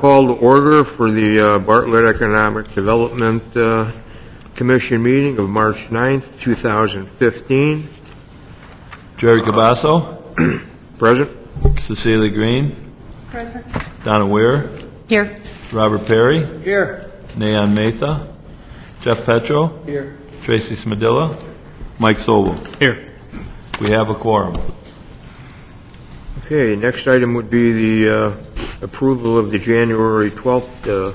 call to order for the Bartlett Economic Development Commission meeting of March 9th, 2015. Jerry Cabasso. Present. Cecilia Green. Present. Donna Weir. Here. Robert Perry. Here. Nayan Metha. Jeff Petro. Here. Tracy Smadilla. Mike Sobel. Here. We have a quorum. Okay, next item would be the approval of the January 12th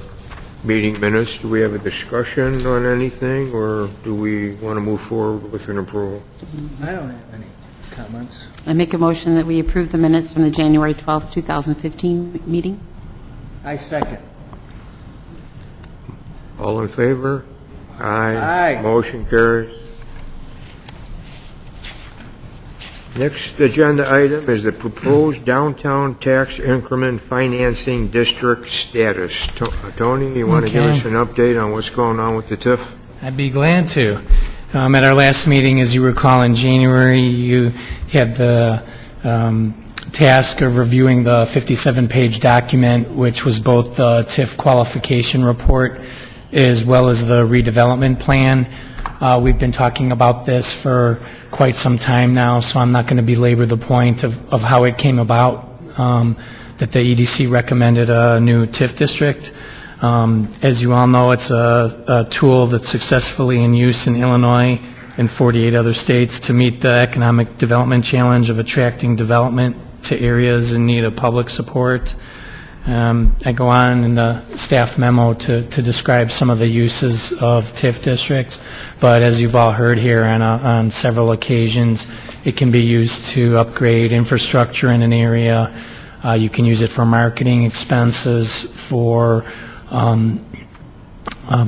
meeting minutes. Do we have a discussion on anything, or do we want to move forward with an approval? I don't have any comments. I make a motion that we approve the minutes from the January 12th, 2015 meeting. I second. All in favor? Aye. Motion carries. Next agenda item is the proposed downtown tax increment financing district status. Tony, you want to give us an update on what's going on with the TIF? I'd be glad to. At our last meeting, as you recall, in January, you had the task of reviewing the 57-page document, which was both the TIF qualification report as well as the redevelopment plan. We've been talking about this for quite some time now, so I'm not going to belabor the point of how it came about, that the EDC recommended a new TIF district. As you all know, it's a tool that's successfully in use in Illinois and 48 other states to meet the economic development challenge of attracting development to areas in need of public support. I go on in the staff memo to describe some of the uses of TIF districts, but as you've all heard here on several occasions, it can be used to upgrade infrastructure in an area. You can use it for marketing expenses, for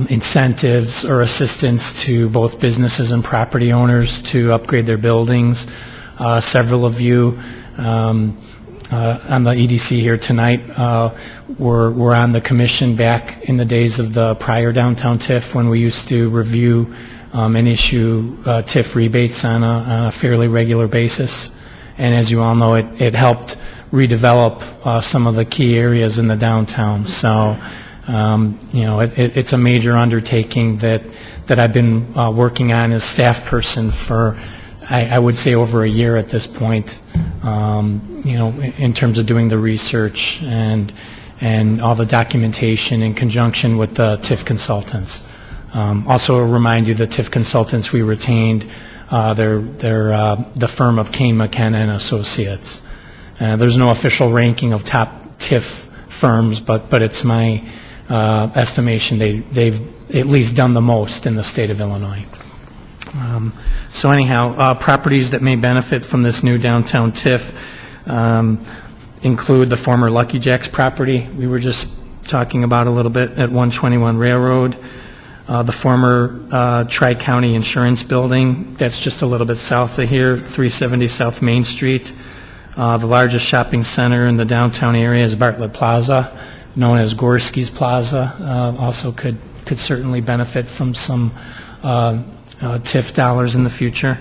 incentives or assistance to both businesses and property owners to upgrade their buildings. Several of you on the EDC here tonight were on the commission back in the days of the prior downtown TIF, when we used to review and issue TIF rebates on a fairly regular basis. And as you all know, it helped redevelop some of the key areas in the downtown. So it's a major undertaking that I've been working on as staff person for, I would say, over a year at this point, in terms of doing the research and all the documentation in conjunction with the TIF consultants. Also remind you, the TIF consultants we retained, they're the firm of Kane McKenna and Associates. There's no official ranking of top TIF firms, but it's my estimation they've at least done the most in the state of Illinois. So anyhow, properties that may benefit from this new downtown TIF include the former Lucky Jack's property we were just talking about a little bit at 121 Railroad, the former Tri-County Insurance Building that's just a little bit south of here, 370 South Main Street. The largest shopping center in the downtown area is Bartlett Plaza, known as Gorski's Plaza. Also could certainly benefit from some TIF dollars in the future,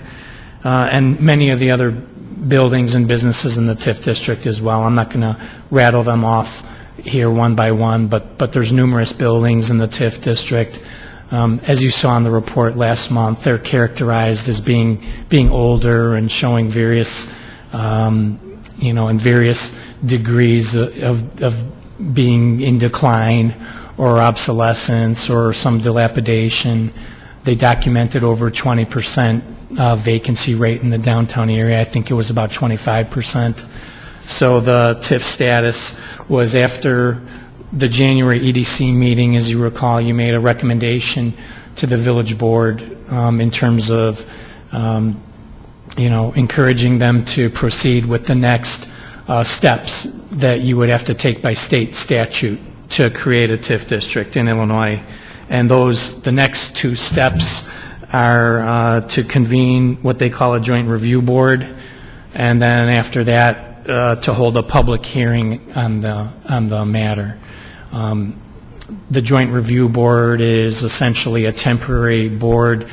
and many of the other buildings and businesses in the TIF district as well. I'm not going to rattle them off here one by one, but there's numerous buildings in the TIF district. As you saw in the report last month, they're characterized as being older and showing various, in various degrees of being in decline or obsolescence or some dilapidation. They documented over 20% vacancy rate in the downtown area. I think it was about 25%. So the TIF status was after the January EDC meeting. As you recall, you made a recommendation to the village board in terms of encouraging them to proceed with the next steps that you would have to take by state statute to create a TIF district in Illinois. And the next two steps are to convene what they call a joint review board, and then after that to hold a public hearing on the matter. The joint review board is essentially a temporary board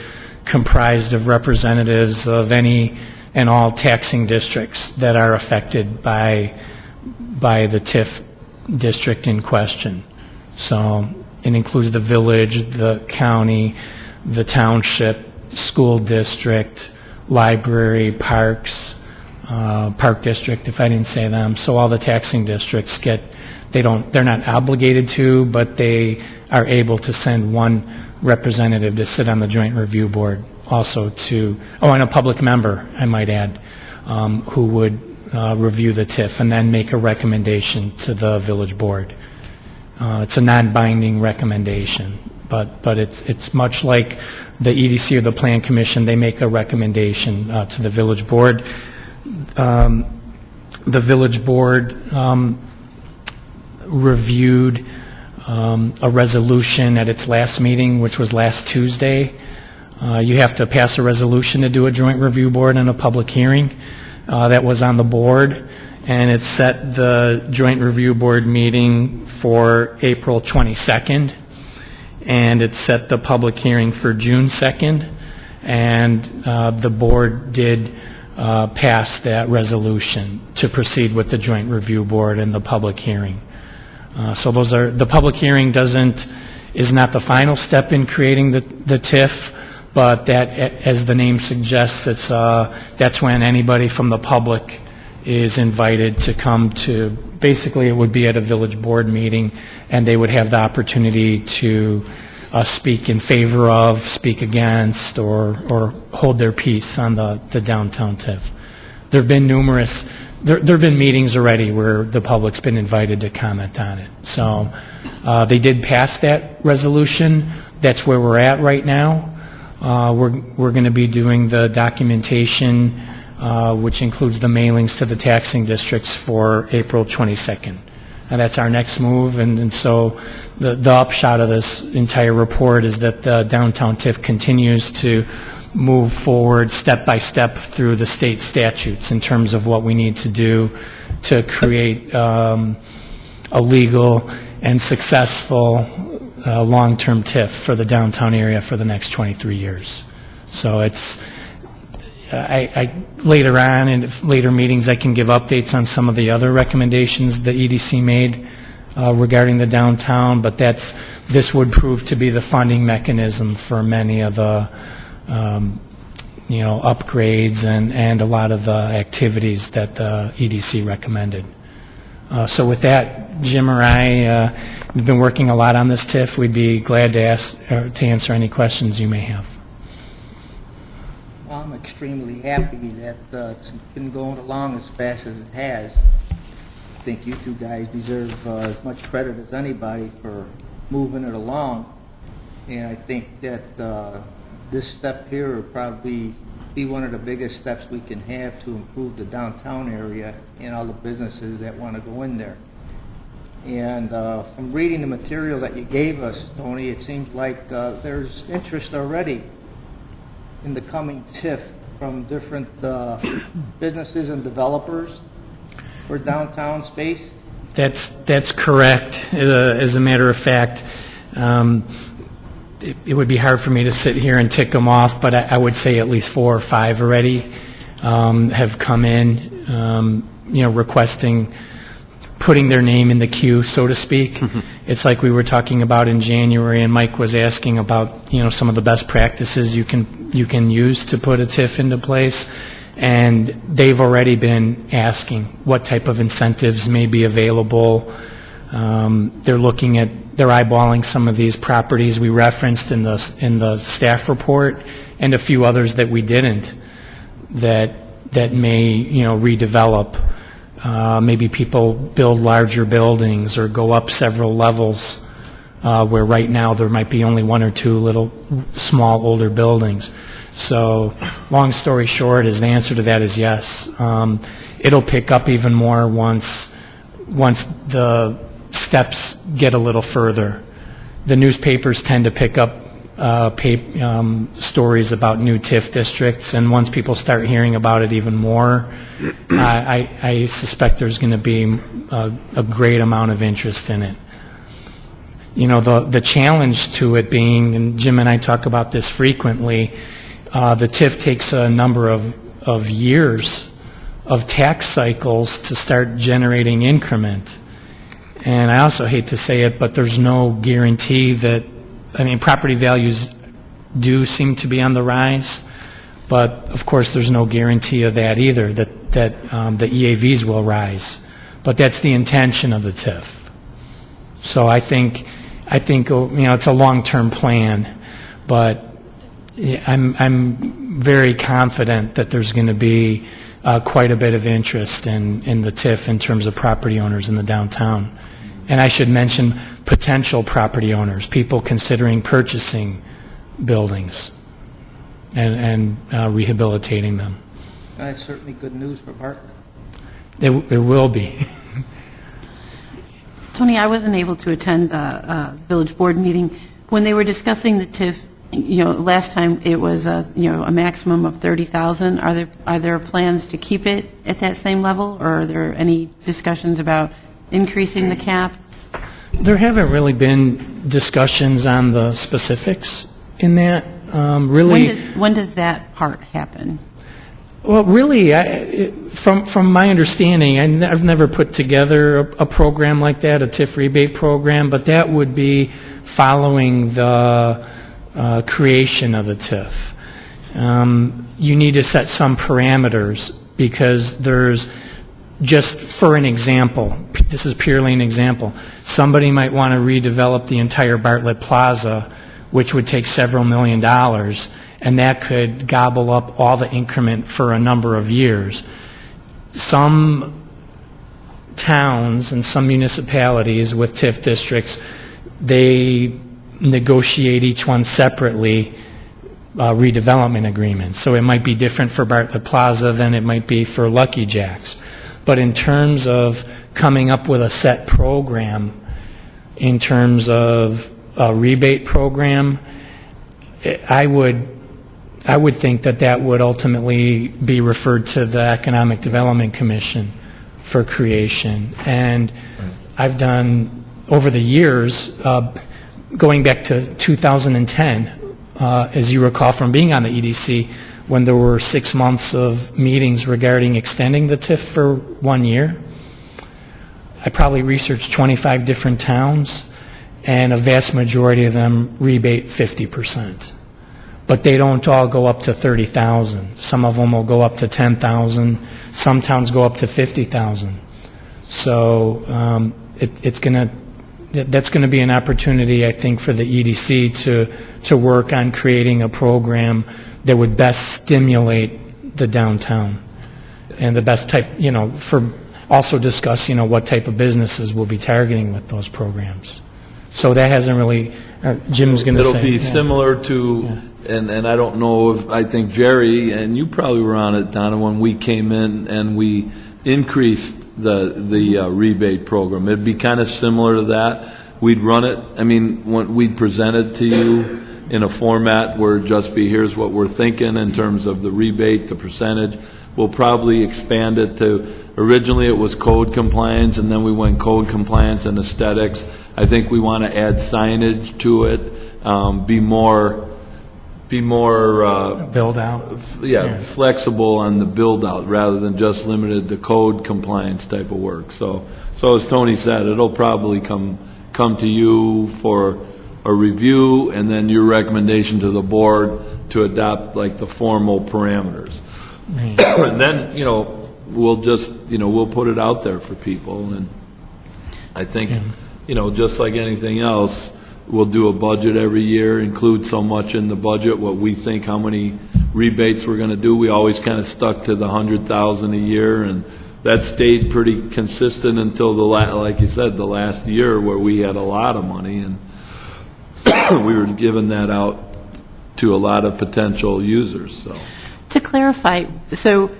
comprised of representatives of any and all taxing districts that are affected by the TIF district in question. So it includes the village, the county, the township, school district, library, parks, park district, if I didn't say them. So all the taxing districts they're not obligated to, but they are able to send one representative to sit on the joint review board, also and a public member, I might add, who would review the TIF and then make a recommendation to the village board. It's a non-binding recommendation, but it's much like the EDC or the Plan Commission. They make a recommendation to the village board. The village board reviewed a resolution at its last meeting, which was last Tuesday. You have to pass a resolution to do a joint review board and a public hearing. That was on the board, and it set the joint review board meeting for April 22nd, and it set the public hearing for June 2nd, and the board did pass that resolution to proceed with the joint review board and the public hearing. So the public hearing is not the final step in creating the TIF, but that, as the name suggests, that's when anybody from the public is invited to come to, basically it would be at a village board meeting, and they would have the opportunity to speak in favor of, speak against, or hold their peace on the downtown TIF. There have been there have been meetings already where the public's been invited to comment on it. So they did pass that resolution. That's where we're at right now. We're going to be doing the documentation, which includes the mailings to the taxing districts for April 22nd. And that's our next move. And so the upshot of this entire report is that the downtown TIF continues to move forward step by step through the state statutes in terms of what we need to do to create a legal and successful long-term TIF for the downtown area for the next 23 years. So later on in later meetings I can give updates on some of the other recommendations the EDC made regarding the downtown, but this would prove to be the funding mechanism for many of the upgrades and a lot of the activities that the EDC recommended. So with that, Jim or I, we've been working a lot on this TIF. We'd be glad to answer any questions you may have. Well, I'm extremely happy that it's been going along as fast as it has. I think you two guys deserve as much credit as anybody for moving it along. And I think that this step here will probably be one of the biggest steps we can have to improve the downtown area and all the businesses that want to go in there. And from reading the material that you gave us, Tony, it seems like there's interest already in the coming TIF from different businesses and developers for downtown space. That's correct. As a matter of fact, it would be hard for me to sit here and tick them off, but I would say at least 4 or 5 already have come in, requesting, putting their name in the queue, so to speak. Mm-hmm. It's like we were talking about in January, and Mike was asking about, some of the best practices you can use to put a TIF into place, and they've already been asking what type of incentives may be available. They're eyeballing some of these properties we referenced in the staff report, and a few others that we didn't, that may redevelop. Maybe people build larger buildings or go up several levels, where right now there might be only 1 or 2 little small older buildings. So long story short is the answer to that is yes. It'll pick up even more once the steps get a little further. The newspapers tend to pick up stories about new TIF districts, and once people start hearing about it even more, I suspect there's going to be a great amount of interest in it. The challenge to it being, and Jim and I talk about this frequently, the TIF takes a number of years of tax cycles to start generating increment. And I also hate to say it, but there's no guarantee that, I mean, property values do seem to be on the rise, but of course there's no guarantee of that either, that the EAVs will rise. But that's the intention of the TIF. So I think it's a long-term plan, but I'm very confident that there's going to be quite a bit of interest in the TIF in terms of property owners in the downtown. And I should mention potential property owners, people considering purchasing buildings and rehabilitating them. That's certainly good news for Bartlett. It will be. Tony, I wasn't able to attend the village board meeting. When they were discussing the TIF, last time it was a maximum of 30,000. Are there plans to keep it at that same level, or are there any discussions about increasing the cap? There haven't really been discussions on the specifics in that. When does that part happen? Well, really, from my understanding, I've never put together a program like that, a TIF rebate program, but that would be following the creation of the TIF. You need to set some parameters because there's, just for an example, this is purely an example, somebody might want to redevelop the entire Bartlett Plaza, which would take several $1 million, and that could gobble up all the increment for a number of years. Some towns and some municipalities with TIF districts, they negotiate each one separately redevelopment agreements. So it might be different for Bartlett Plaza than it might be for Lucky Jack's. But in terms of coming up with a set program, in terms of a rebate program, I would think that would ultimately be referred to the Economic Development Commission for creation. And I've done, over the years, going back to 2010, as you recall from being on the EDC, when there were 6 months of meetings regarding extending the TIF for 1 year, I probably researched 25 different towns, and a vast majority of them rebate 50%. But they don't all go up to 30,000. Some of them will go up to 10,000. Some towns go up to 50,000. So that's going to be an opportunity, I think, for the EDC to work on creating a program that would best stimulate the downtown and the best type, for also discuss, what type of businesses we'll be targeting with those programs. So that hasn't really, Jim's going to say. It'll be similar to, and I don't know if, I think Jerry, and you probably were on it, Donna, when we came in and we increased the rebate program. It'd be kind of similar to that. We'd run it, we'd present it to you in a format where it'd just be, here's what we're thinking in terms of the rebate, the percentage. We'll probably expand it to, originally it was code compliance, and then we went code compliance and aesthetics. I think we want to add signage to it, be more build out. Flexible on the build out rather than just limited to code compliance type of work. So as Tony said, it'll probably come to you for a review and then your recommendation to the board to adopt like the formal parameters. Right. And then, we'll just, we'll put it out there for people. And I think, just like anything else, we'll do a budget every year, include so much in the budget, what we think, how many rebates we're going to do. We always kind of stuck to the 100,000 a year, and that stayed pretty consistent until like you said, the last year where we had a lot of money, and we were giving that out to a lot of potential users. So, to clarify, so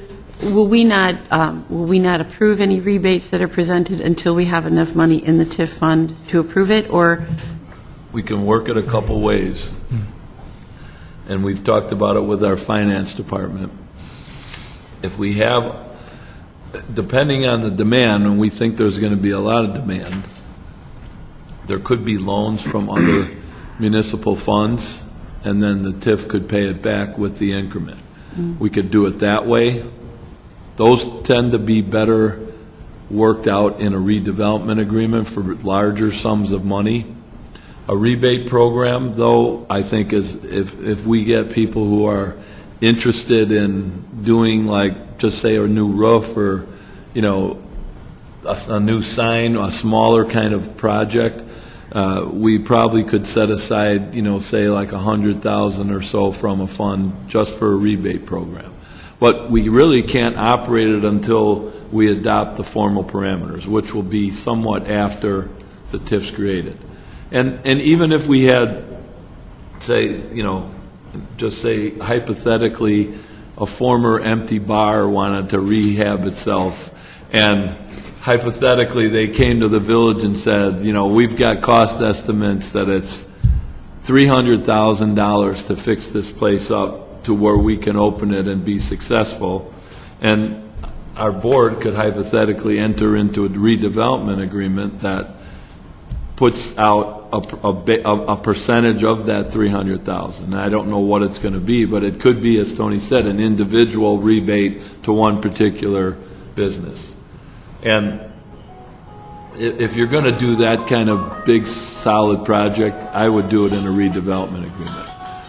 will we not approve any rebates that are presented until we have enough money in the TIF fund to approve it, or? We can work it a couple ways, and we've talked about it with our finance department. If we have, depending on the demand, and we think there's going to be a lot of demand, there could be loans from other municipal funds, and then the TIF could pay it back with the increment. We could do it that way. Those tend to be better worked out in a redevelopment agreement for larger sums of money. A rebate program, though, I think is, if we get people who are interested in doing, like, just say a new roof or, you know, a new sign, a smaller kind of project, we probably could set aside, you know, say like $100,000 or so from a fund just for a rebate program. But we really can't operate it until we adopt the formal parameters, which will be somewhat after the TIF's created. And even if we had, say, you know, just say hypothetically, a former empty bar wanted to rehab itself, and hypothetically they came to the village and said, you know, we've got cost estimates that it's $300,000 to fix this place up to where we can open it and be successful, and our board could hypothetically enter into a redevelopment agreement that puts out a percentage of that $300,000. I don't know what it's going to be, but it could be, as Tony said, an individual rebate to one particular business. And if you're going to do that kind of big, solid project, I would do it in a redevelopment agreement,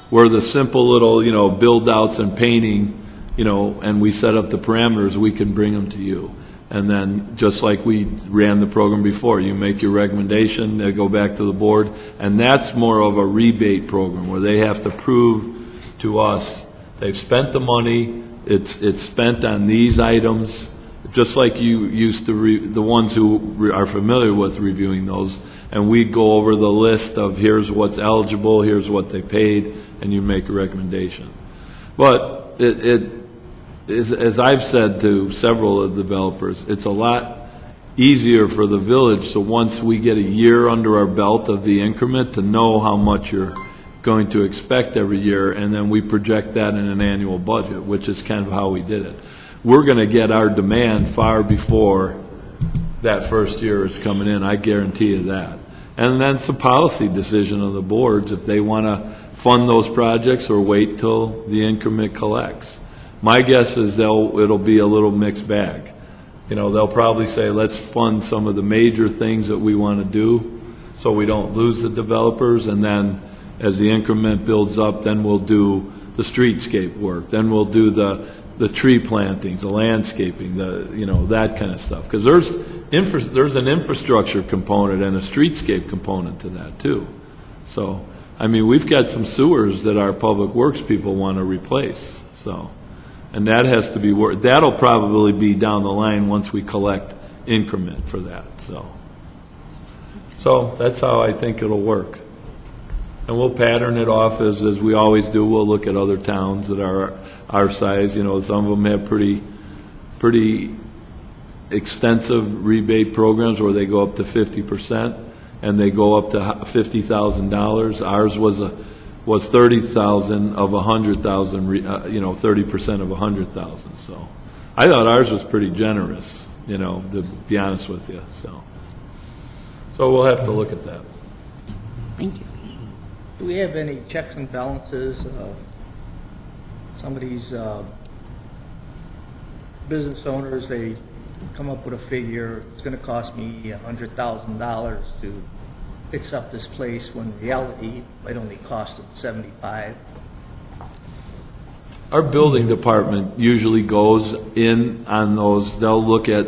where the simple little, you know, build-outs and painting, you know, and we set up the parameters, we can bring them to you. And then, just like we ran the program before, you make your recommendation, they go back to the board, and that's more of a rebate program where they have to prove to us they've spent the money, it's spent on these items, just like you used to, the ones who are familiar with reviewing those, and we'd go over the list of here's what's eligible, here's what they paid, and you make a recommendation. But it as I've said to several of the developers, it's a lot easier for the village, so once we get a year under our belt of the increment, to know how much you're going to expect every year, and then we project that in an annual budget, which is kind of how we did it. We're going to get our demand far before that first year is coming in, I guarantee you that. And then it's a policy decision of the boards if they want to fund those projects or wait till the increment collects. My guess is it'll be a little mixed bag. You know, they'll probably say, let's fund some of the major things that we want to do so we don't lose the developers, and then as the increment builds up, then we'll do the streetscape work, then we'll do the tree plantings, the landscaping, that kind of stuff. Because there's an infrastructure component and a streetscape component to that too. So, I mean, we've got some sewers that our public works people want to replace, so. And that has to be worked. That'll probably be down the line once we collect increment for that. So that's how I think it'll work. And we'll pattern it off as we always do. We'll look at other towns that are our size. You know, some of them have pretty extensive rebate programs where they go up to 50%, and they go up to $50,000. Ours was 30,000 of 100,000, 30% of 100,000. So I thought ours was pretty generous, to be honest with you. So we'll have to look at that. Thank you. Do we have any checks and balances of some of these business owners? They come up with a figure, it's going to cost me $100,000 to fix up this place, when in reality it only cost them $75,000. Our building department usually goes in on those. They'll look at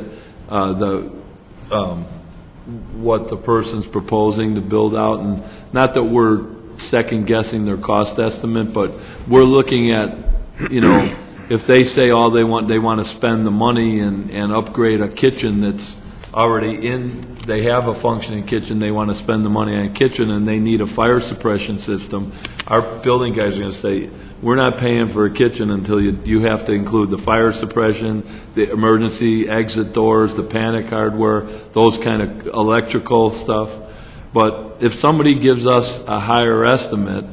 what the person's proposing to build out, and not that we're second guessing their cost estimate, but we're looking at, if they say they want to spend the money and upgrade a kitchen that's already in, they have a functioning kitchen, they want to spend the money on a kitchen, and they need a fire suppression system, our building guys are going to say, we're not paying for a kitchen until you have to include the fire suppression, the emergency exit doors, the panic hardware, those kind of electrical stuff. But if somebody gives us a higher estimate,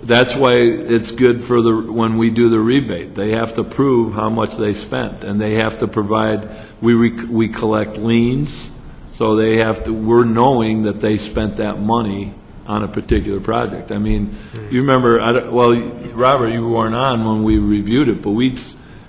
that's why it's good for when we do the rebate. They have to prove how much they spent, and they have to provide. We collect liens, so we're knowing that they spent that money on a particular project. I mean, you remember? Robert, you weren't on when we reviewed it, but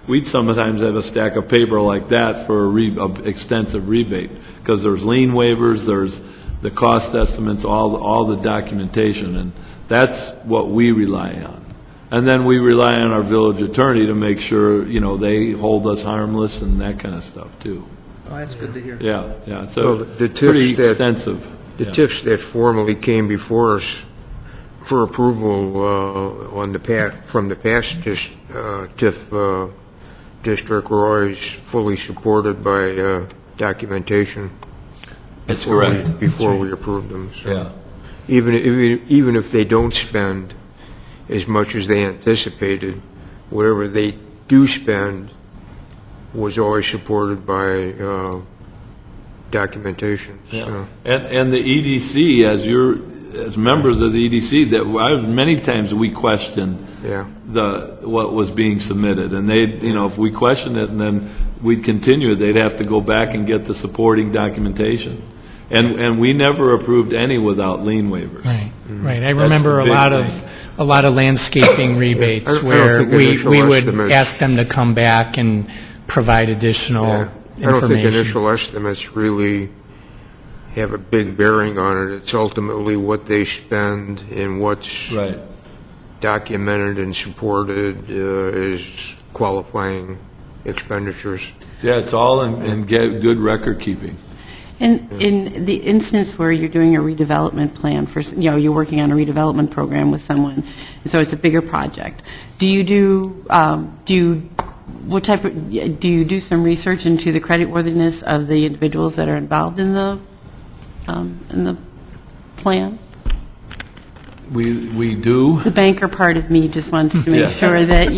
we'd sometimes have a stack of paper like that for a extensive rebate, because there's lien waivers, there's the cost estimates, all the documentation, and that's what we rely on. And then we rely on our village attorney to make sure, they hold us harmless and that kind of stuff, too. Oh, that's good to hear. Yeah, it's Well, a the pretty TIFs that- extensive. The yeah. TIFs that formally came before us for approval from the past TIF district were always fully supported by documentation. That's correct. Before we approved them. So Yeah. even if they don't spend as much as they anticipated, whatever they do spend was always supported by documentation. Yeah. So. And the EDC, as members of the EDC, many times we question Yeah. what was being submitted, and they, if we question it and then we'd continue it, they'd have to go back and get the supporting documentation. And we never approved any without lien waivers. Right, right. I That's remember the a big lot thing. a lot of landscaping rebates I don't where think we initial would estimates- ask them to come back and provide additional Yeah. I don't think information. initial estimates really have a big bearing on it. It's ultimately what they spend and what's Right. documented and supported is qualifying expenditures. Yeah, it's all in good record keeping. And in the instance where you're doing a redevelopment plan for, you're working on a redevelopment program with someone, so it's a bigger project. Do you do some research into the creditworthiness of the individuals that are involved in the plan? We do. The banker part of me just wants to make Yeah. sure that,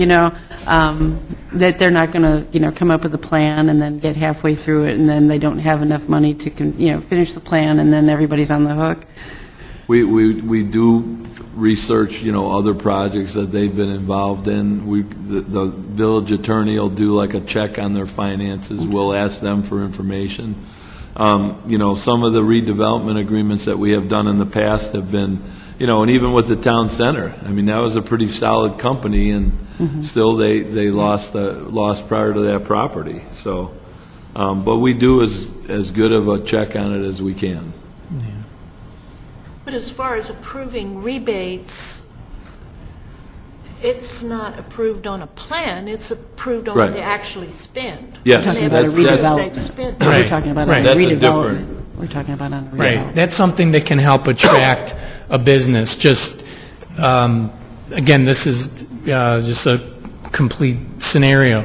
that they're not going to, come up with a plan and then get halfway through it and then they don't have enough money to, finish the plan and then everybody's on the hook. We do research, other projects that they've been involved in. The village attorney will do like a check on their finances. We'll ask them for information. Some of the redevelopment agreements that we have done in the past have been, and even with the town center, I mean, that was a pretty solid company, and still they lost prior to that property. So, but we do as good of a check on it as we can. But as far as approving rebates, it's not approved on a plan, it's approved on Right. what they actually spend. Yes, We're talking And about a they've redevelopment. spent. We're talking about Right. a That's a redevelopment. different- We're talking about on a Right. redevelopment. That's something that can help attract a business. Just, again, this is just a complete scenario.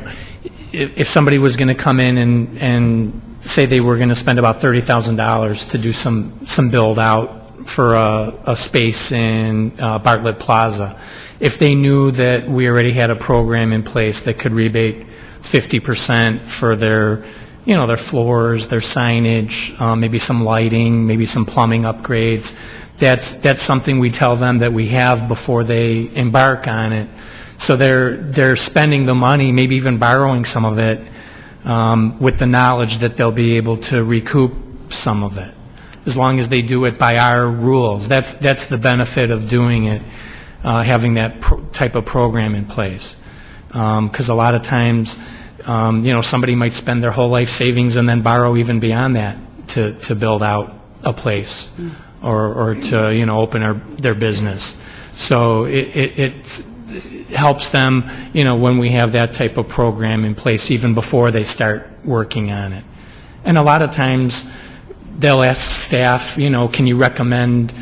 If somebody was going to come in and say they were going to spend about $30,000 to do some build out for a space in Bartlett Plaza, if they knew that we already had a program in place that could rebate 50% for their floors, their signage, maybe some lighting, maybe some plumbing upgrades, that's something we tell them that we have before they embark on it. So they're spending the money, maybe even borrowing some of it, with the knowledge that they'll be able to recoup some of it, as long as they do it by our rules. That's the benefit of doing it, having that type of program in place. Because a lot of times, somebody might spend their whole life savings and then borrow even beyond that to build out a place or to, open their business. So it helps them, when we have that type of program in place, even before they start working on it. And a lot of times, they'll ask staff, can you recommend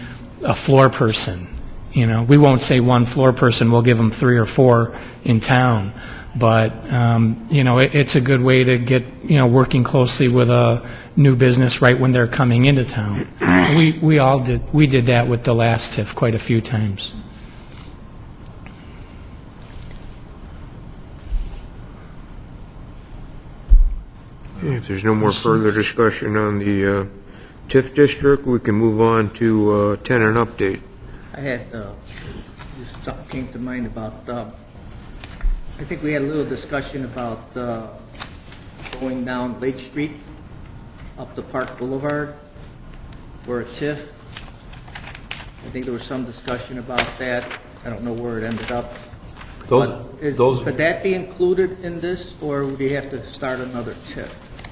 a floor person? We won't say one floor person, we'll give them 3 or 4 in town. But, it's a good way to get, working closely with a new business right when they're coming into town. We did that with the last TIF quite a few times. If there's no more further discussion on the TIF district, we can move on to tenant update. I had, just something came to mind about, I think we had a little discussion about going down Lake Street up to Park Boulevard for a TIF. I think there was some discussion about that. I don't know where it ended up. Those, Could that be included in this, or would you have to start another TIF?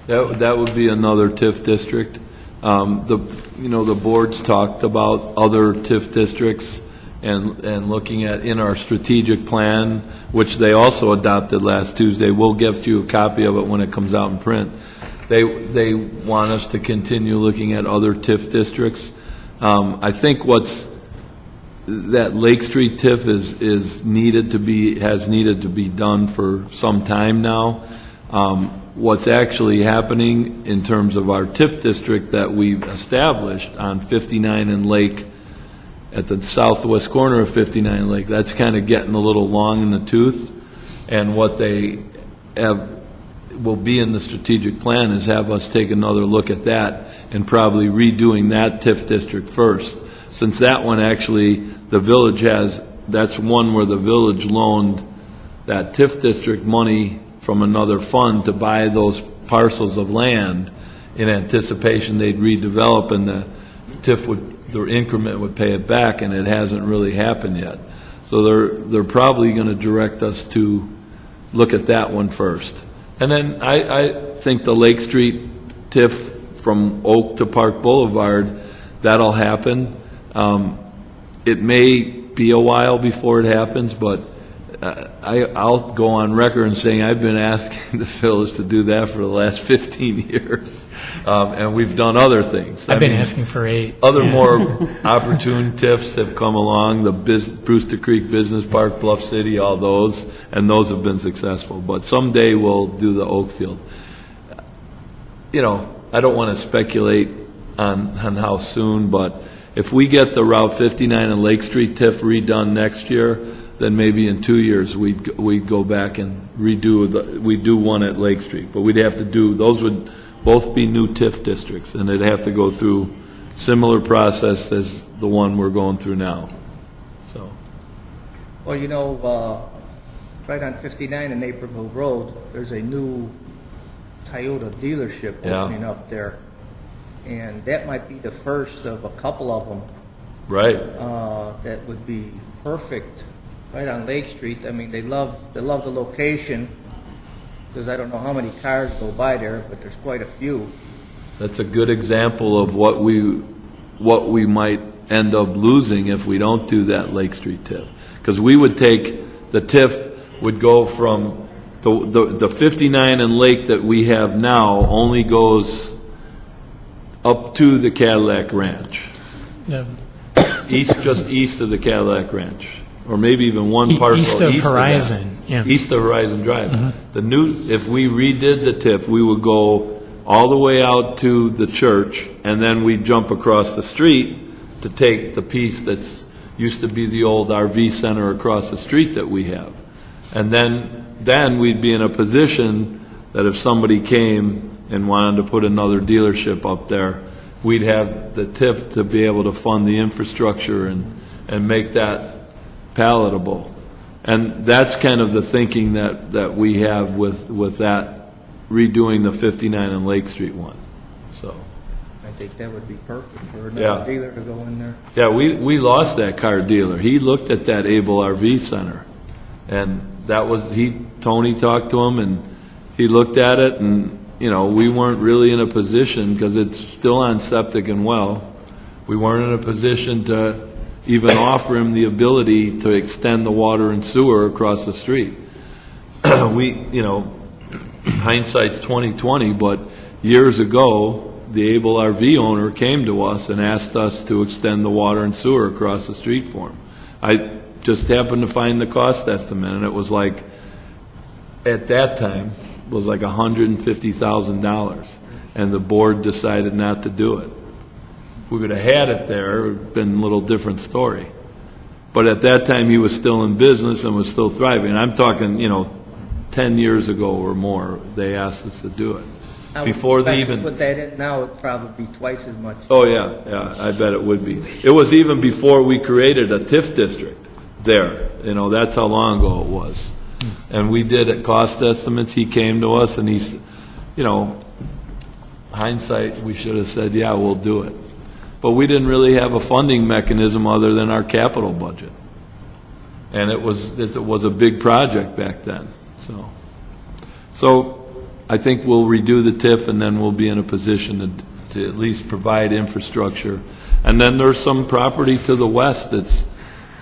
that would be another TIF district. The board's talked about other TIF districts and looking at in our strategic plan, which they also adopted last Tuesday. We'll give you a copy of it when it comes out in print. They want us to continue looking at other TIF districts. I think that Lake Street TIF has needed to be done for some time now. What's actually happening in terms of our TIF district that we've established on 59 and Lake, at the southwest corner of 59 and Lake, that's kind of getting a little long in the tooth. And what they will be in the strategic plan is have us take another look at that and probably redoing that TIF district first. Since that one actually, the village that's one where the village loaned that TIF district money from another fund to buy those parcels of land in anticipation they'd redevelop, and the increment would pay it back, and it hasn't really happened yet. So they're probably going to direct us to look at that one first. And then I think the Lake Street TIF from Oak to Park Boulevard, that'll happen. It may be a while before it happens, but I'll go on record in saying I've been asking the village to do that for the last 15 years, and we've done other things. I've been asking for 8. Other more opportune TIFs have come along, the Brewster Creek Business Park, Bluff City, all those, and those have been successful. But someday we'll do the Oakfield. I don't want to speculate on how soon, but if we get the Route 59 and Lake Street TIF redone next year, then maybe in 2 years we'd go back and redo one at Lake Street. But we'd have to those would both be new TIF districts, and they'd have to go through similar process as the one we're going through now. So. Well, right on 59 in Naperville Road, there's a new Toyota dealership opening up there, and that might be the first of a couple of them. Right. That would be perfect. Right on Lake Street. I mean, they love the location, because I don't know how many cars go by there, but there's quite a few. That's a good example of what we might end up losing if we don't do that Lake Street TIF. Because we would take the TIF would go from the 59 and Lake that we have now only goes up to the Cadillac Ranch, Yeah. just east of the Cadillac Ranch. Or maybe even one parcel East of Horizon. East of Horizon Drive. If we redid the TIF, we would go all the way out to the church, and then we'd jump across the street to take the piece that's used to be the old RV center across the street that we have. And then we'd be in a position that if somebody came and wanted to put another dealership up there, we'd have the TIF to be able to fund the infrastructure and make that palatable. And that's kind of the thinking that we have with that redoing the 59 and Lake Street one. So I think that would be perfect for another dealer to go in there. Yeah, we lost that car dealer. He looked at that Able RV Center, and Tony talked to him, and he looked at it, and we weren't really in a position, because it's still on septic and well. We weren't in a position to even offer him the ability to extend the water and sewer across the street. Hindsight's 20/20, but years ago, the Able RV owner came to us and asked us to extend the water and sewer across the street for him. I just happened to find the cost estimate, and it was like, at that time, it was like $150,000, and the board decided not to do it. If we would have had it there, it would have been a little different story. But at that time, he was still in business and was still thriving. I'm talking, 10 years ago or more, they asked us to do it. Before they even put that in now, it'd probably be twice as much. Oh yeah, I bet it would be. It was even before we created a TIF district there. That's how long ago it was. And we did cost estimates. He came to us, and he's, hindsight, we should have said, yeah, we'll do it. But we didn't really have a funding mechanism other than our capital budget. And it was a big project back then, so I think we'll redo the TIF, and then we'll be in a position to at least provide infrastructure. And then there's some property to the west that's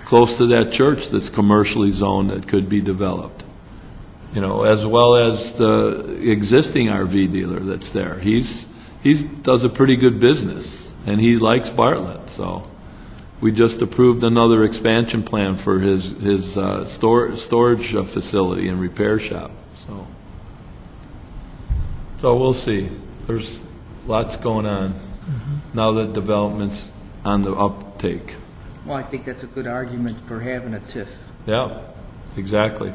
close to that church that's commercially zoned that could be developed, as well as the existing RV dealer that's there. He does a pretty good business, and he likes Bartlett, so we just approved another expansion plan for his storage facility and repair shop. So we'll see. There's lots going on now that development's on the uptake. Well, I think that's a good argument for having a TIF. Yeah, exactly.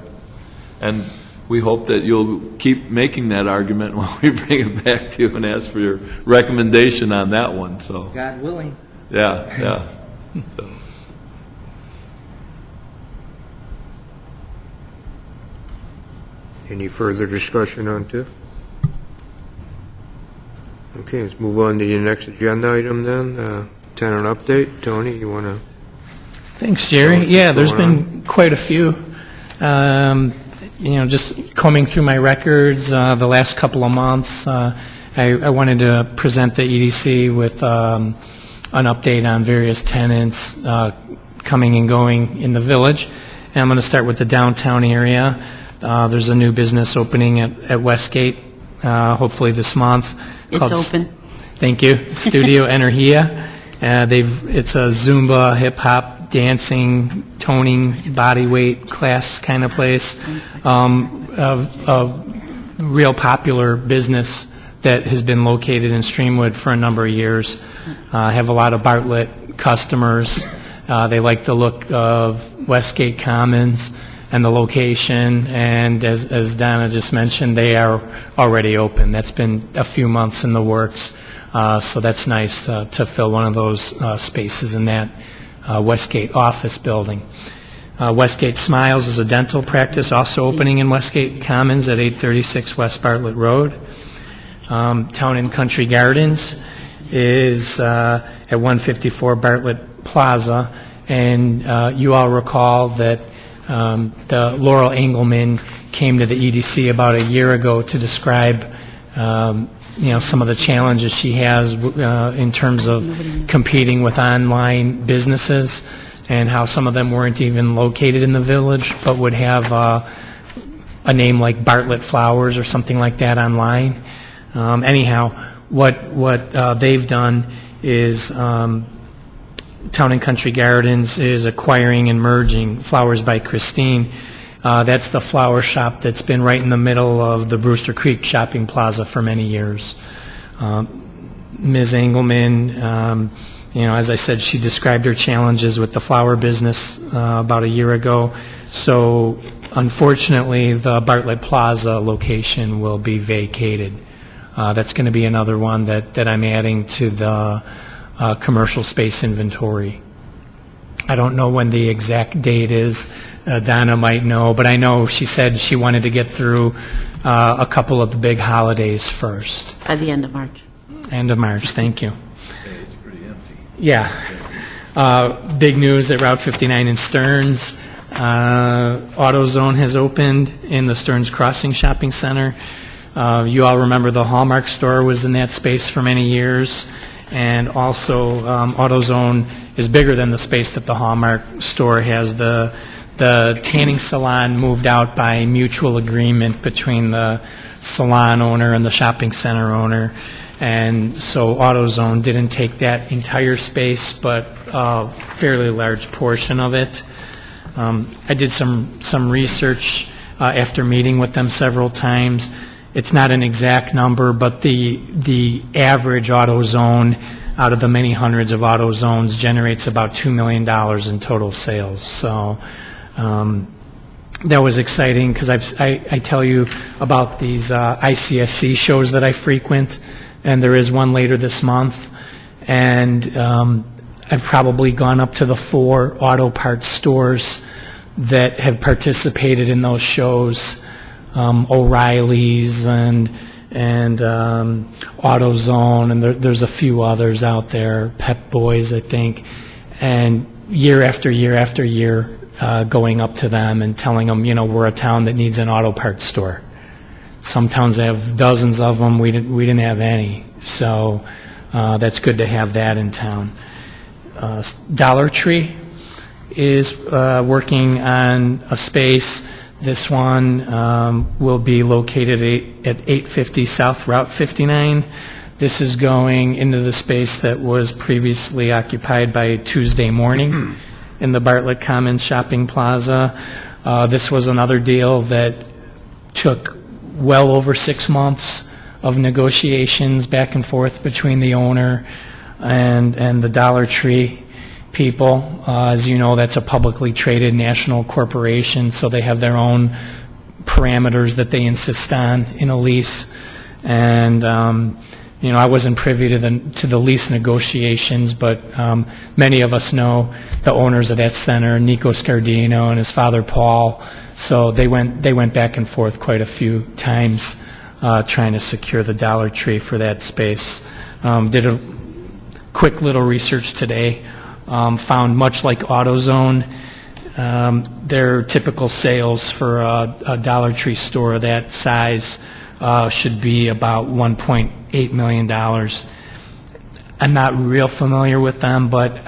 And we hope that you'll keep making that argument when we bring it back to you and ask for your recommendation on that one. So God willing. Yeah. So. Any further discussion on TIF? Okay, let's move on to the next agenda item then. Tenant update. Tony, you want to? Thanks, Jerry. Yeah, there's been quite a few. Just combing through my records the last couple of months, I wanted to present the EDC with an update on various tenants coming and going in the village. And I'm going to start with the downtown area. There's a new business opening at Westgate, hopefully this month. It's open. Thank you. Studio Energia. It's a Zumba, hip hop, dancing, toning, body weight class kind of place. A real popular business that has been located in Streamwood for a number of years. Have a lot of Bartlett customers. They like the look of Westgate Commons and the location, and as Donna just mentioned, they are already open. That's been a few months in the works, so that's nice to fill one of those spaces in that Westgate office building. Westgate Smiles is a dental practice, also opening in Westgate Commons at 836 West Bartlett Road. Town and Country Gardens is at 154 Bartlett Plaza, and you all recall that the Laurel Engelman came to the EDC about a year ago to describe some of the challenges she has in terms of competing with online businesses, and how some of them weren't even located in the village but would have a name like Bartlett Flowers or something like that online. Anyhow, what they've done is Town and Country Gardens is acquiring and merging Flowers by Christine. That's the flower shop that's been right in the middle of the Brewster Creek Shopping Plaza for many years. Ms. Engelman, as I said, she described her challenges with the flower business about a year ago. So, unfortunately, the Bartlett Plaza location will be vacated. That's going to be another one that I'm adding to the commercial space inventory. I don't know when the exact date is. Donna might know, but I know she said she wanted to get through a couple of the big holidays first. By the end of March. End of March, thank you. It's pretty empty. Yeah. Big news at Route 59 in Stearns. AutoZone has opened in the Stearns Crossing Shopping Center. You all remember the Hallmark store was in that space for many years. And also, AutoZone is bigger than the space that the Hallmark store has. The tanning salon moved out by mutual agreement between the salon owner and the shopping center owner. And so AutoZone didn't take that entire space, but a fairly large portion of it. I did some research after meeting with them several times. It's not an exact number, but the average AutoZone out of the many hundreds of AutoZones generates about $2 million in total sales. So that was exciting because I tell you about these ICSC shows that I frequent, and there is one later this month. And I've probably gone up to the 4 auto parts stores that have participated in those shows. O'Reilly's and AutoZone, and there's a few others out there, Pep Boys, I think. And year after year after year, going up to them and telling them, we're a town that needs an auto parts store. Some towns have dozens of them. We didn't have any. So that's good to have that in town. Dollar Tree is working on a space. This one will be located at 850 South Route 59. This is going into the space that was previously occupied by Tuesday Morning in the Bartlett Commons Shopping Plaza. This was another deal that took well over 6 months of negotiations back and forth between the owner and the Dollar Tree people. As you know, that's a publicly traded national corporation, so they have their own parameters that they insist on in a lease. And I wasn't privy to the lease negotiations, but many of us know the owners of that center, Nico Scardino and his father Paul. So they went back and forth quite a few times trying to secure the Dollar Tree for that space. Did a quick little research today. Found much like AutoZone, their typical sales for a Dollar Tree store that size should be about $1.8 million. I'm not real familiar with them, but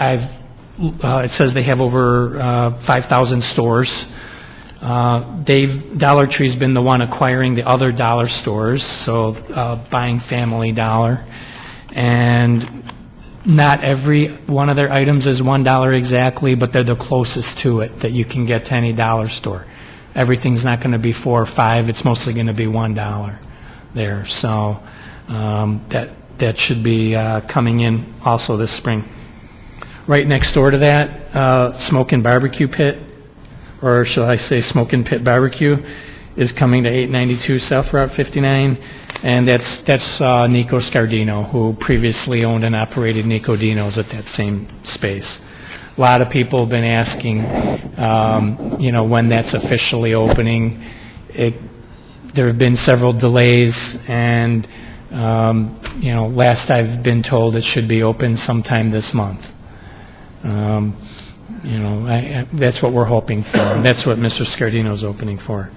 it says they have over 5,000 stores. Dollar Tree's been the one acquiring the other dollar stores, so buying Family Dollar. And not every one of their items is $1 exactly, but they're the closest to it that you can get to any dollar store. Everything's not going to be $4 or $5. It's mostly going to be $1 there. So that should be coming in also this spring. Right next door to that, Smoke and Barbecue Pit, or shall I say Smoke and Pit Barbecue, is coming to 892 South Route 59, and that's Nico Scardino, who previously owned and operated Nico Dino's at that same space. A lot of people have been asking, when that's officially opening. There have been several delays, and last I've been told it should be open sometime this month. That's what we're hoping for, and that's what Mr. Scardino's opening for.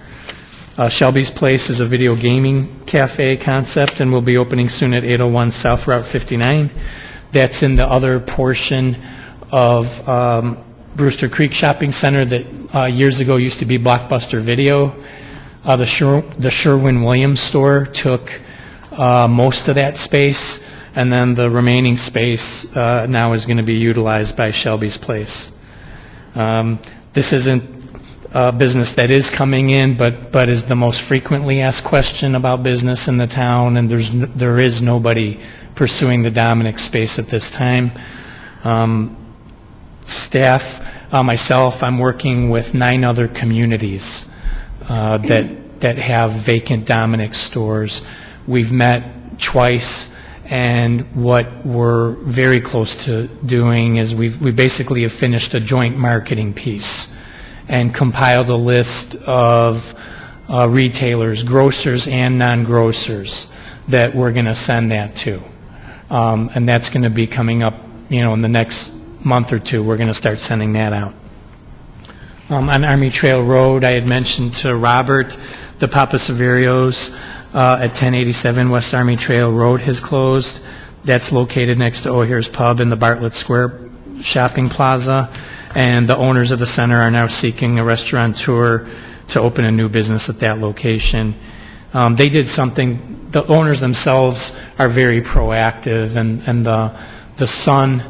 Shelby's Place is a video gaming cafe concept and will be opening soon at 801 South Route 59. That's in the other portion of Brewster Creek Shopping Center that years ago used to be Blockbuster Video. The Sherwin-Williams store took most of that space, and then the remaining space now is going to be utilized by Shelby's Place. This isn't a business that is coming in, but is the most frequently asked question about business in the town, and there is nobody pursuing the Dominic space at this time. Staff, myself, I'm working with 9 other communities that have vacant Dominic stores. We've met twice, and what we're very close to doing is we basically have finished a joint marketing piece and compiled a list of retailers, grocers and non-grocers, that we're going to send that to. And that's going to be coming up, in the next month or two. We're going to start sending that out. On Army Trail Road, I had mentioned to Robert, the Papa Severios at 1087 West Army Trail Road has closed. That's located next to O'Hare's Pub in the Bartlett Square Shopping Plaza. And the owners of the center are now seeking a restaurateur to open a new business at that location. They did something, the owners themselves are very proactive, and the son,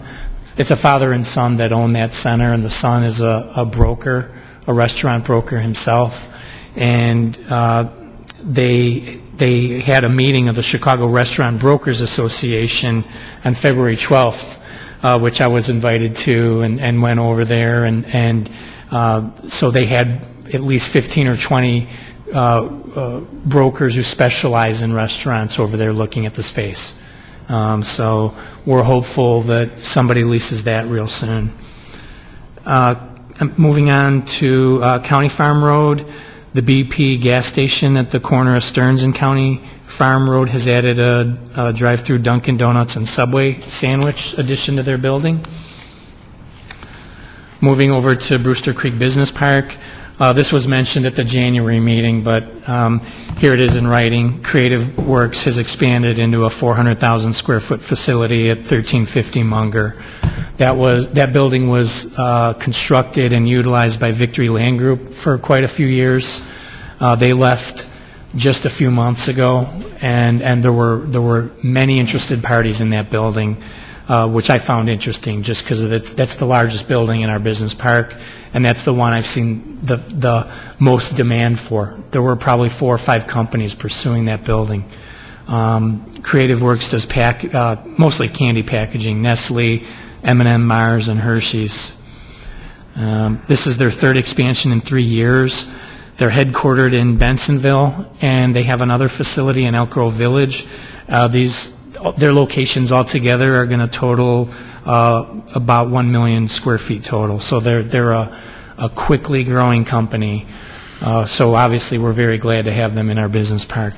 it's a father and son that own that center, and the son is a broker, a restaurant broker himself. And they had a meeting of the Chicago Restaurant Brokers Association on February 12th, which I was invited to, and went over there, and so they had at least 15 or 20 brokers who specialize in restaurants over there looking at the space. So we're hopeful that somebody leases that real soon. Moving on to County Farm Road, the BP gas station at the corner of Stearns and County Farm Road has added a drive-through Dunkin' Donuts and Subway sandwich addition to their building. Moving over to Brewster Creek Business Park, this was mentioned at the January meeting, but here it is in writing. Creative Works has expanded into a 400,000 square foot facility at 1350 Munger. That building was constructed and utilized by Victory Land Group for quite a few years. They left just a few months ago, and there were many interested parties in that building, which I found interesting just because that's the largest building in our business park, and that's the one I've seen the most demand for. There were probably 4 or 5 companies pursuing that building. Creative Works does mostly candy packaging, Nestle, M&M, Mars, and Hershey's. This is their 3rd expansion in 3 years. They're headquartered in Bensonville, and they have another facility in Elk Grove Village. Their locations altogether are going to total about 1 million square feet total. So they're a quickly growing company. So obviously we're very glad to have them in our business park.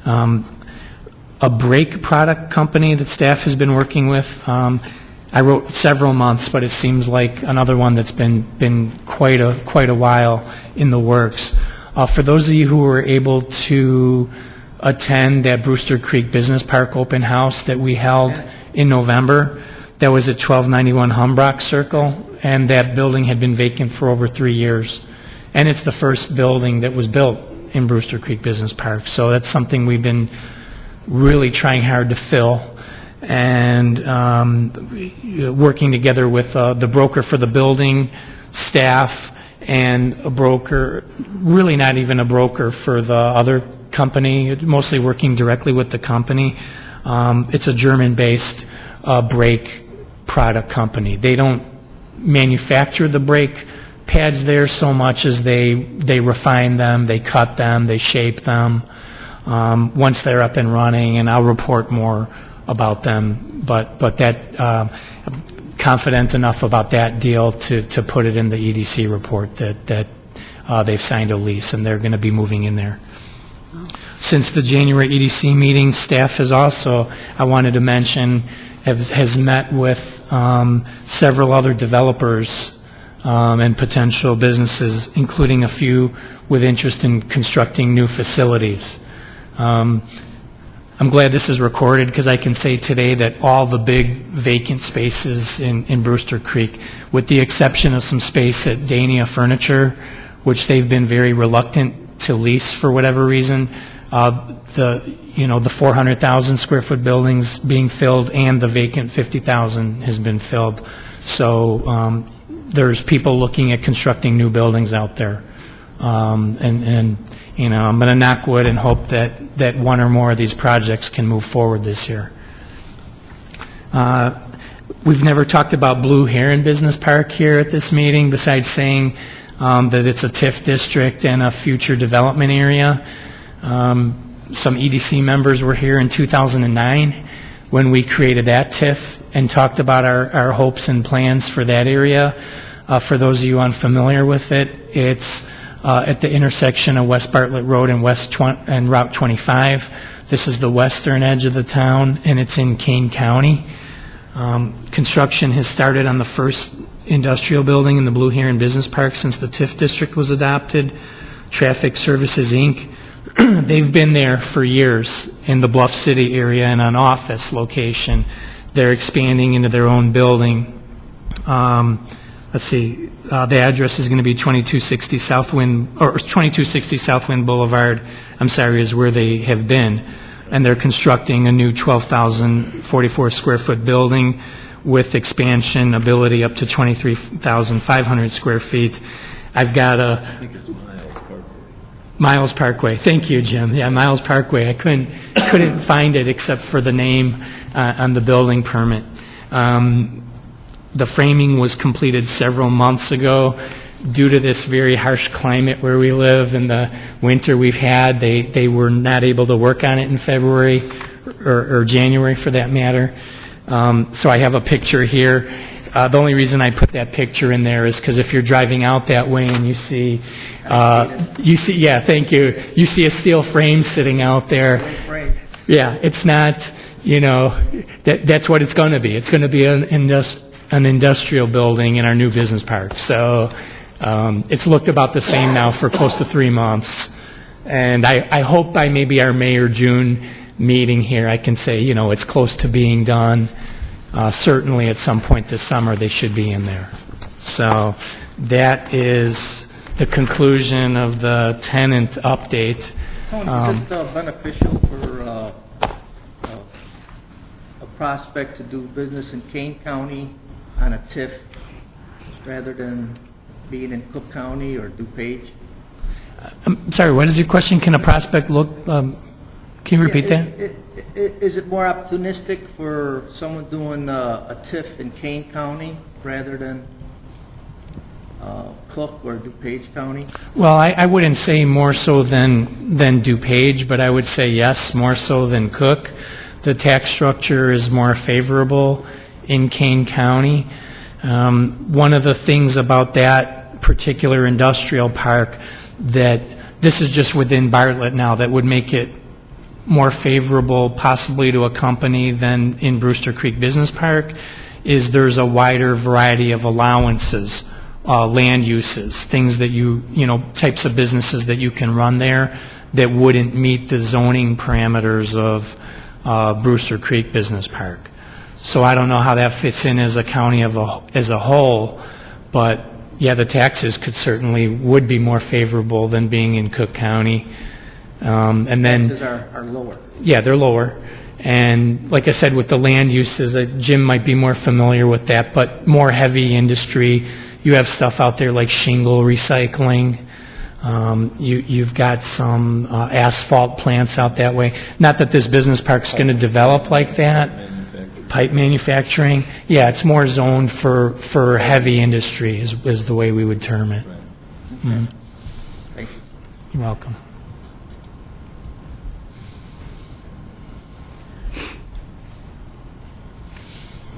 A brake product company that staff has been working with. I wrote several months, but it seems like another one that's been quite a while in the works. For those of you who were able to attend that Brewster Creek Business Park open house that we held in November, that was at 1291 Humbrock Circle, and that building had been vacant for over 3 years. And it's the first building that was built in Brewster Creek Business Park. So that's something we've been really trying hard to fill, and working together with the broker for the building, staff, and a broker, really not even a broker for the other company, mostly working directly with the company. It's a German-based brake product company. They don't manufacture the brake pads there so much as they refine them, they cut them, they shape them. Once they're up and running, and I'll report more about them, but that confident enough about that deal to put it in the EDC report that they've signed a lease and they're going to be moving in there. Since the January EDC meeting, staff has also, I wanted to mention, has met with several other developers and potential businesses, including a few with interest in constructing new facilities. I'm glad this is recorded because I can say today that all the big vacant spaces in Brewster Creek, with the exception of some space at Dania Furniture, which they've been very reluctant to lease for whatever reason, the 400,000 square foot buildings being filled and the vacant 50,000 has been filled. So there's people looking at constructing new buildings out there. And I'm going to knock wood and hope that one or more of these projects can move forward this year. We've never talked about Blue Heron Business Park here at this meeting, besides saying that it's a TIF district and a future development area. Some EDC members were here in 2009 when we created that TIF and talked about our hopes and plans for that area. For those of you unfamiliar with it, it's at the intersection of West Bartlett Road and Route 25. This is the western edge of the town, and it's in Kane County. Construction has started on the first industrial building in the Blue Heron Business Park since the TIF district was adopted. Traffic Services, Inc., they've been there for years in the Bluff City area in an office location. They're expanding into their own building. Let's see, the address is going to be 2260 Southwind Boulevard, is where they have been. And they're constructing a new 12,044 square foot building with expansion ability up to 23,500 square feet. I've got I think it's Miles Parkway. Thank you, Jim. Yeah, Miles Parkway. I couldn't find it except for the name on the building permit. The framing was completed several months ago. Due to this very harsh climate where we live and the winter we've had, they were not able to work on it in February or January for that matter. So I have a picture here. The only reason I put that picture in there is because if you're driving out that way and you see, yeah, thank you. You see a steel frame sitting out there. Yeah, it's not, that's what it's going to be. It's going to be an an industrial building in our new business park. So it's looked about the same now for close to 3 months. And I hope by maybe our May or June meeting here, I can say, you know, it's close to being done. Certainly at some point this summer, they should be in there. So that is the conclusion of the tenant update. Tony, is it beneficial for a prospect to do business in Kane County on a TIF rather than being in Cook County or DuPage? I'm sorry, what is your question? Can a prospect look, can you repeat that? Is it more opportunistic for someone doing a TIF in Kane County rather than Cook or DuPage County? Well, I wouldn't say more so than DuPage, but I would say yes, more so than Cook. The tax structure is more favorable in Kane County. One of the things about that particular industrial park that this is just within Bartlett now that would make it more favorable possibly to a company than in Brewster Creek Business Park is there's a wider variety of allowances, land uses, things that you know, types of businesses that you can run there that wouldn't meet the zoning parameters of Brewster Creek Business Park. So I don't know how that fits in as a county as a whole, but yeah, the taxes would be more favorable than being in Cook County. And then Taxes are lower. yeah, they're lower. And like I said, with the land uses, Jim might be more familiar with that, but more heavy industry. You have stuff out there like shingle recycling. You've got some asphalt plants out that way. Not that this business park's going to develop like that. Pipe manufacturing. Yeah, it's more zoned for heavy industry is the way we would term it. Mhm. Thank you. You're welcome.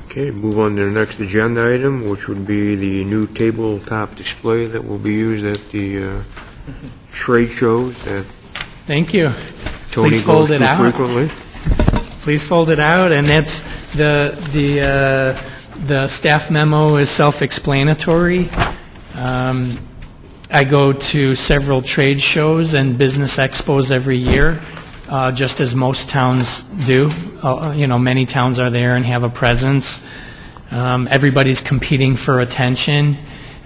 Okay, move on to the next agenda item, which would be the new tabletop display that will be used at the trade shows that Thank you. Tony Please goes fold it to out. frequently. Please fold it out, and that's the staff memo is self-explanatory. I go to several trade shows and business expos every year, just as most towns do. You know, many towns are there and have a presence. Everybody's competing for attention.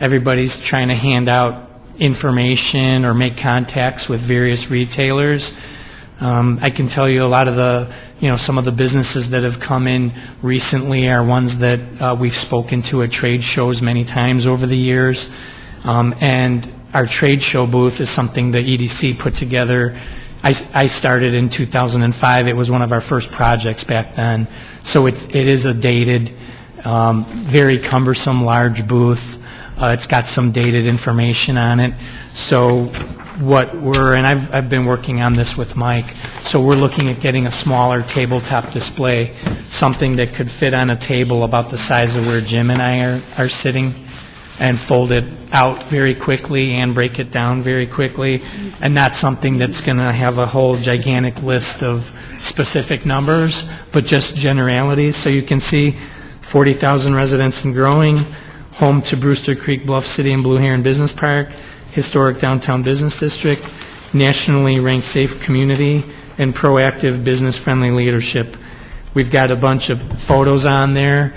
Everybody's trying to hand out information or make contacts with various retailers. I can tell you a lot of some of the businesses that have come in recently are ones that we've spoken to at trade shows many times over the years. And our trade show booth is something the EDC put together. I started in 2005. It was one of our first projects back then. So it is a dated, very cumbersome, large booth. It's got some dated information on it. So and I've been working on this with Mike, so we're looking at getting a smaller tabletop display, something that could fit on a table about the size of where Jim and I are sitting, and fold it out very quickly and break it down very quickly, and not something that's going to have a whole gigantic list of specific numbers, but just generalities, so you can see 40,000 residents and growing, home to Brewster Creek, Bluff City, and Blue Heron Business Park, historic downtown business district, nationally ranked safe community, and proactive business-friendly leadership. We've got a bunch of photos on there.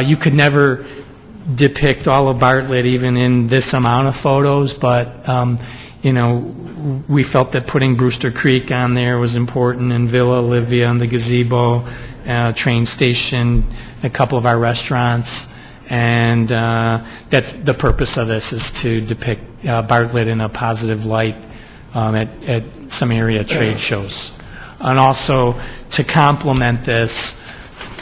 You could never depict all of Bartlett even in this amount of photos, but we felt that putting Brewster Creek on there was important, and Villa Olivia and the gazebo, train station, a couple of our restaurants. And that's the purpose of this, is to depict Bartlett in a positive light at some area trade shows. And also to complement this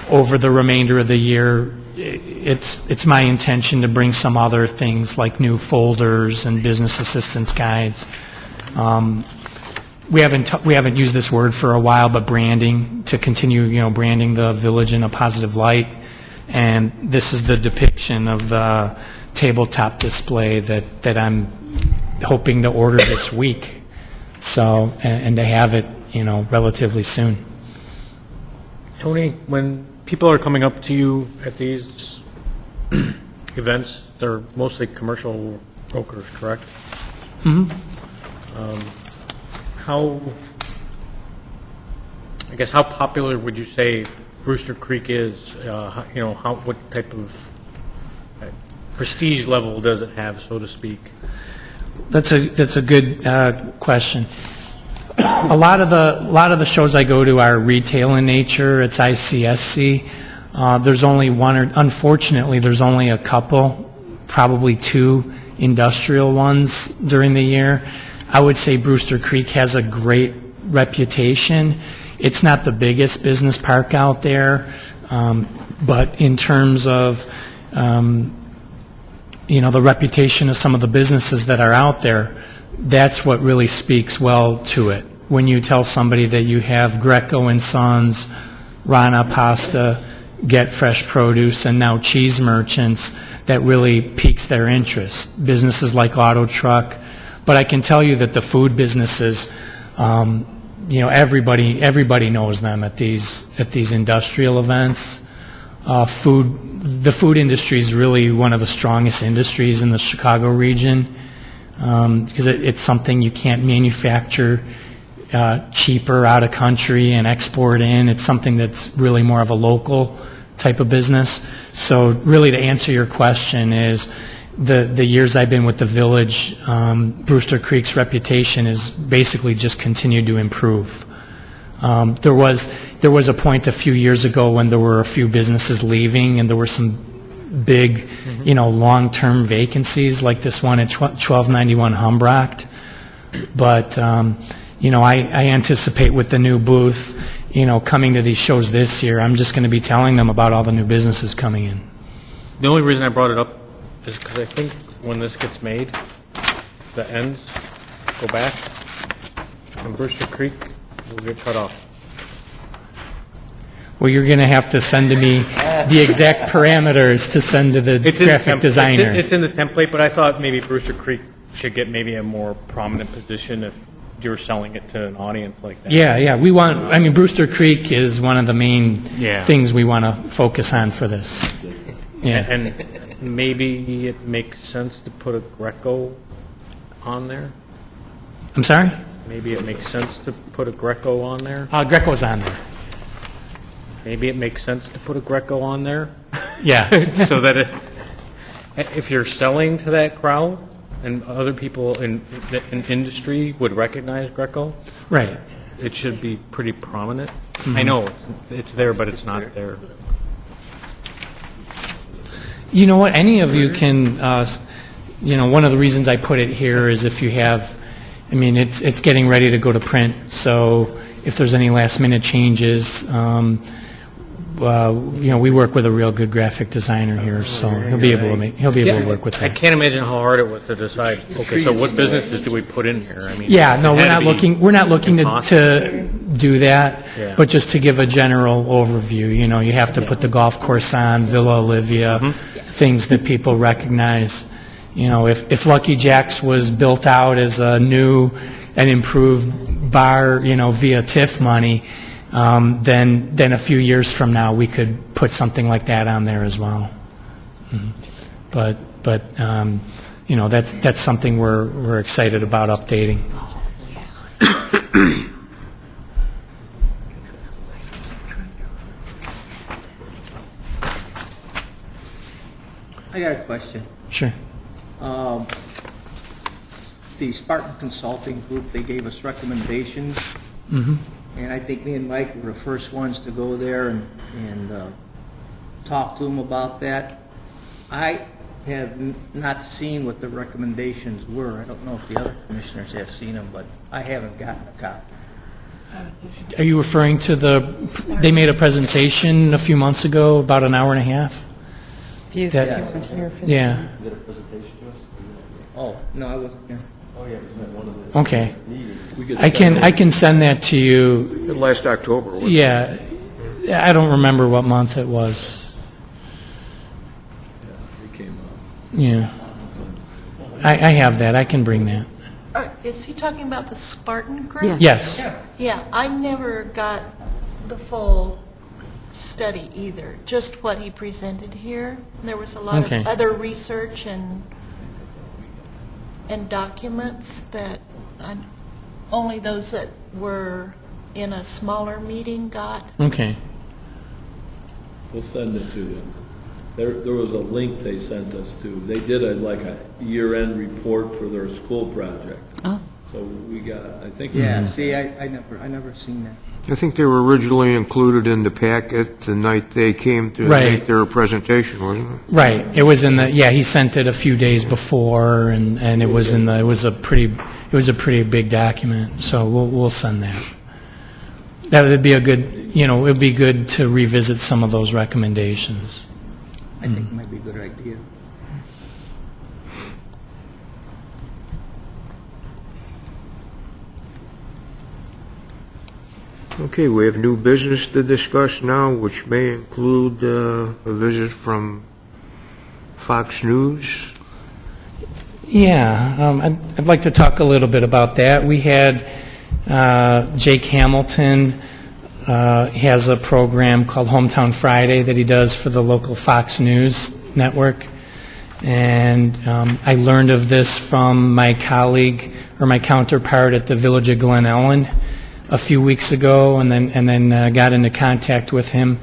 over the remainder of the year, it's my intention to bring some other things like new folders and business assistance guides. We haven't used this word for a while, but branding, to continue branding the village in a positive light. And this is the depiction of the tabletop display that I'm hoping to order this week. So, and to have it, relatively soon. Tony, when people are coming up to you at these events, they're mostly commercial brokers, correct? How, I guess, how popular would you say Brewster Creek is? What type of prestige level does it have, so to speak? That's a good question. A lot of the shows I go to are retail in nature. It's ICSC. There's only unfortunately, there's only a couple, probably 2 industrial ones during the year. I would say Brewster Creek has a great reputation. It's not the biggest business park out there, but in terms of the reputation of some of the businesses that are out there, that's what really speaks well to it. When you tell somebody that you have Greco and Sons, Rana Pasta, Get Fresh Produce, and now Cheese Merchants, that really piques their interest. Businesses like Auto Truck, but I can tell you that the food businesses, everybody knows them at these industrial events. The food industry is really one of the strongest industries in the Chicago region because it's something you can't manufacture cheaper out of country and export in. It's something that's really more of a local type of business. So really to answer your question is the years I've been with the village, Brewster Creek's reputation is basically just continued to improve. There was a point a few years ago when there were a few businesses leaving and there were some big, long-term vacancies like this one at 1291 Humbracht. But, I anticipate with the new booth, coming to these shows this year, I'm just going to be telling them about all the new businesses coming in. The only reason I brought it up is because I think when this gets made, the ends go back, and Brewster Creek will get cut off. Well, you're going to have to send to me the exact parameters to send to the graphic designer. It's in the template, but I thought maybe Brewster Creek should get maybe a more prominent position if you're selling it to an audience like that. Yeah. Brewster Creek is one of the main things we want to focus on for this. Yeah. And maybe it makes sense to put a Greco on there? I'm sorry? Maybe it makes sense to put a Greco on there? Greco's on there. Maybe it makes sense to put a Greco on there? Yeah. So that if you're selling to that crowd and other people in industry would recognize Greco, right, it should be pretty prominent. Mm-hmm. I know it's there, but it's not there. You know what? Any of you can, one of the reasons I put it here is if you have, it's getting ready to go to print, so if there's any last minute changes, we work with a real good graphic designer here, so he'll be able to work with that. I can't imagine how hard it was to decide. Okay, so what businesses do we put in here? We're not looking to do that, but just to give a general overview. You have to put the golf course on, Villa Olivia, things that people recognize. If Lucky Jack's was built out as a new and improved bar, via TIF money. Then a few years from now we could put something like that on there as well. Mm-hmm. But that's something we're excited about updating. I got a question. Sure. The Spartan Consulting Group, they gave us recommendations. Mm-hmm. And I think me and Mike were the first ones to go there and talk to them about that. I have not seen what the recommendations were. I don't know if the other commissioners have seen them, but I haven't gotten a copy. Are you referring to they made a presentation a few months ago, about an hour and a half? Yeah. Did a presentation to us? Oh, no, I wasn't here. Oh, yeah, it was one of the... Okay. I can send that to you. Last October. Wasn't it? Yeah. I don't remember what month it was. Yeah. I have that. I can bring that. Is he talking about the Spartan group? Yeah. Yes. Yeah, I never got the full study either, just what he presented here. There was a lot Okay. of other research and documents that only those that were in a smaller meeting got. Okay. We'll send it to you. There was a link they sent us to. They did a year-end report for their school project. Oh. So we got, I think. Yeah, see, I never seen that. I think they were originally included in the packet the night they came to Right. make their presentation, wasn't it? Right. It was in the, yeah, he sent it a few days before, and it was in the, it was a pretty big document, so we'll send that. That would be a good, it would be good to revisit some of those recommendations. I think it might be a good idea. Okay, we have new business to discuss now, which may include a visit from Fox News. Yeah, I'd like to talk a little bit about that. We had Jake Hamilton has a program called Hometown Friday that he does for the local Fox News network. And I learned of this from my colleague or my counterpart at the Village of Glen Ellen a few weeks ago, and then got into contact with him.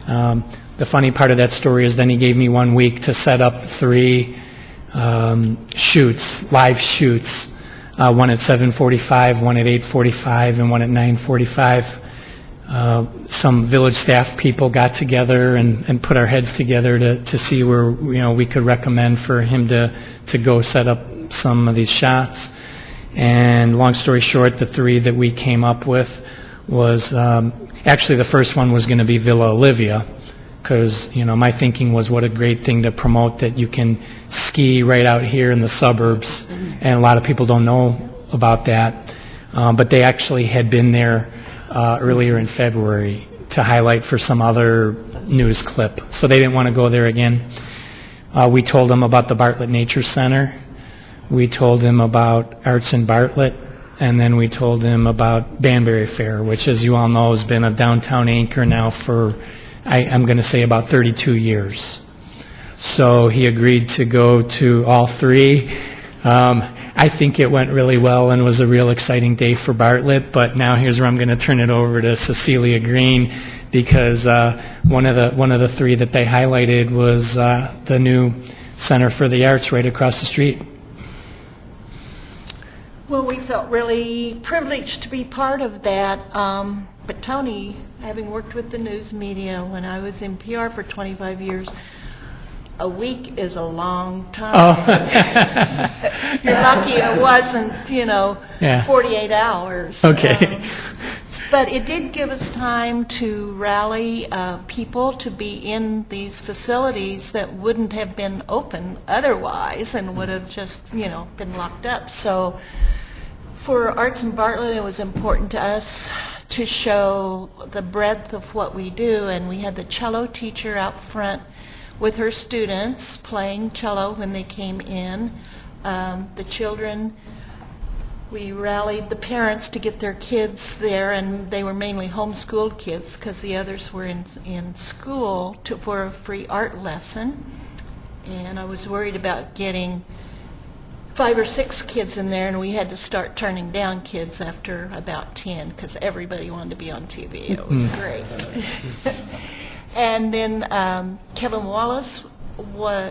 The funny part of that story is then he gave me 1 week to set up 3 shoots, live shoots, one at 7:45, one at 8:45, and one at 9:45. Some village staff people got together and put our heads together to see where we could recommend for him to go set up some of these shots. And long story short, the 3 that we came up with was actually the first one was going to be Villa Olivia, because my thinking was what a great thing to promote, that you can ski right out here in the suburbs, and a lot of people don't know about that. But they actually had been there earlier in February to highlight for some other news clip, so they didn't want to go there again. We told them about the Bartlett Nature Center. We told him about Arts in Bartlett, and then we told him about Banbury Fair, which, as you all know, has been a downtown anchor now for, I'm going to say, about 32 years. So he agreed to go to all 3. I think it went really well and was a real exciting day for Bartlett, but now here's where I'm going to turn it over to Cecilia Green, because one of the 3 that they highlighted was the new Center for the Arts right across the street. Well, we felt really privileged to be part of that. But Tony, having worked with the news media when I was in PR for 25 years, a week is a long time. You're lucky it wasn't, 48 hours. Okay. But it did give us time to rally people to be in these facilities that wouldn't have been open otherwise and would have just, been locked up. So for Arts in Bartlett, it was important to us to show the breadth of what we do, and we had the cello teacher out front with her students playing cello when they came in. The children, we rallied the parents to get their kids there, and they were mainly homeschooled kids because the others were in school for a free art lesson. And I was worried about getting 5 or 6 kids in there, and we had to start turning down kids after about 10 because everybody wanted to be on TV. It was great. And then Kevin Wallace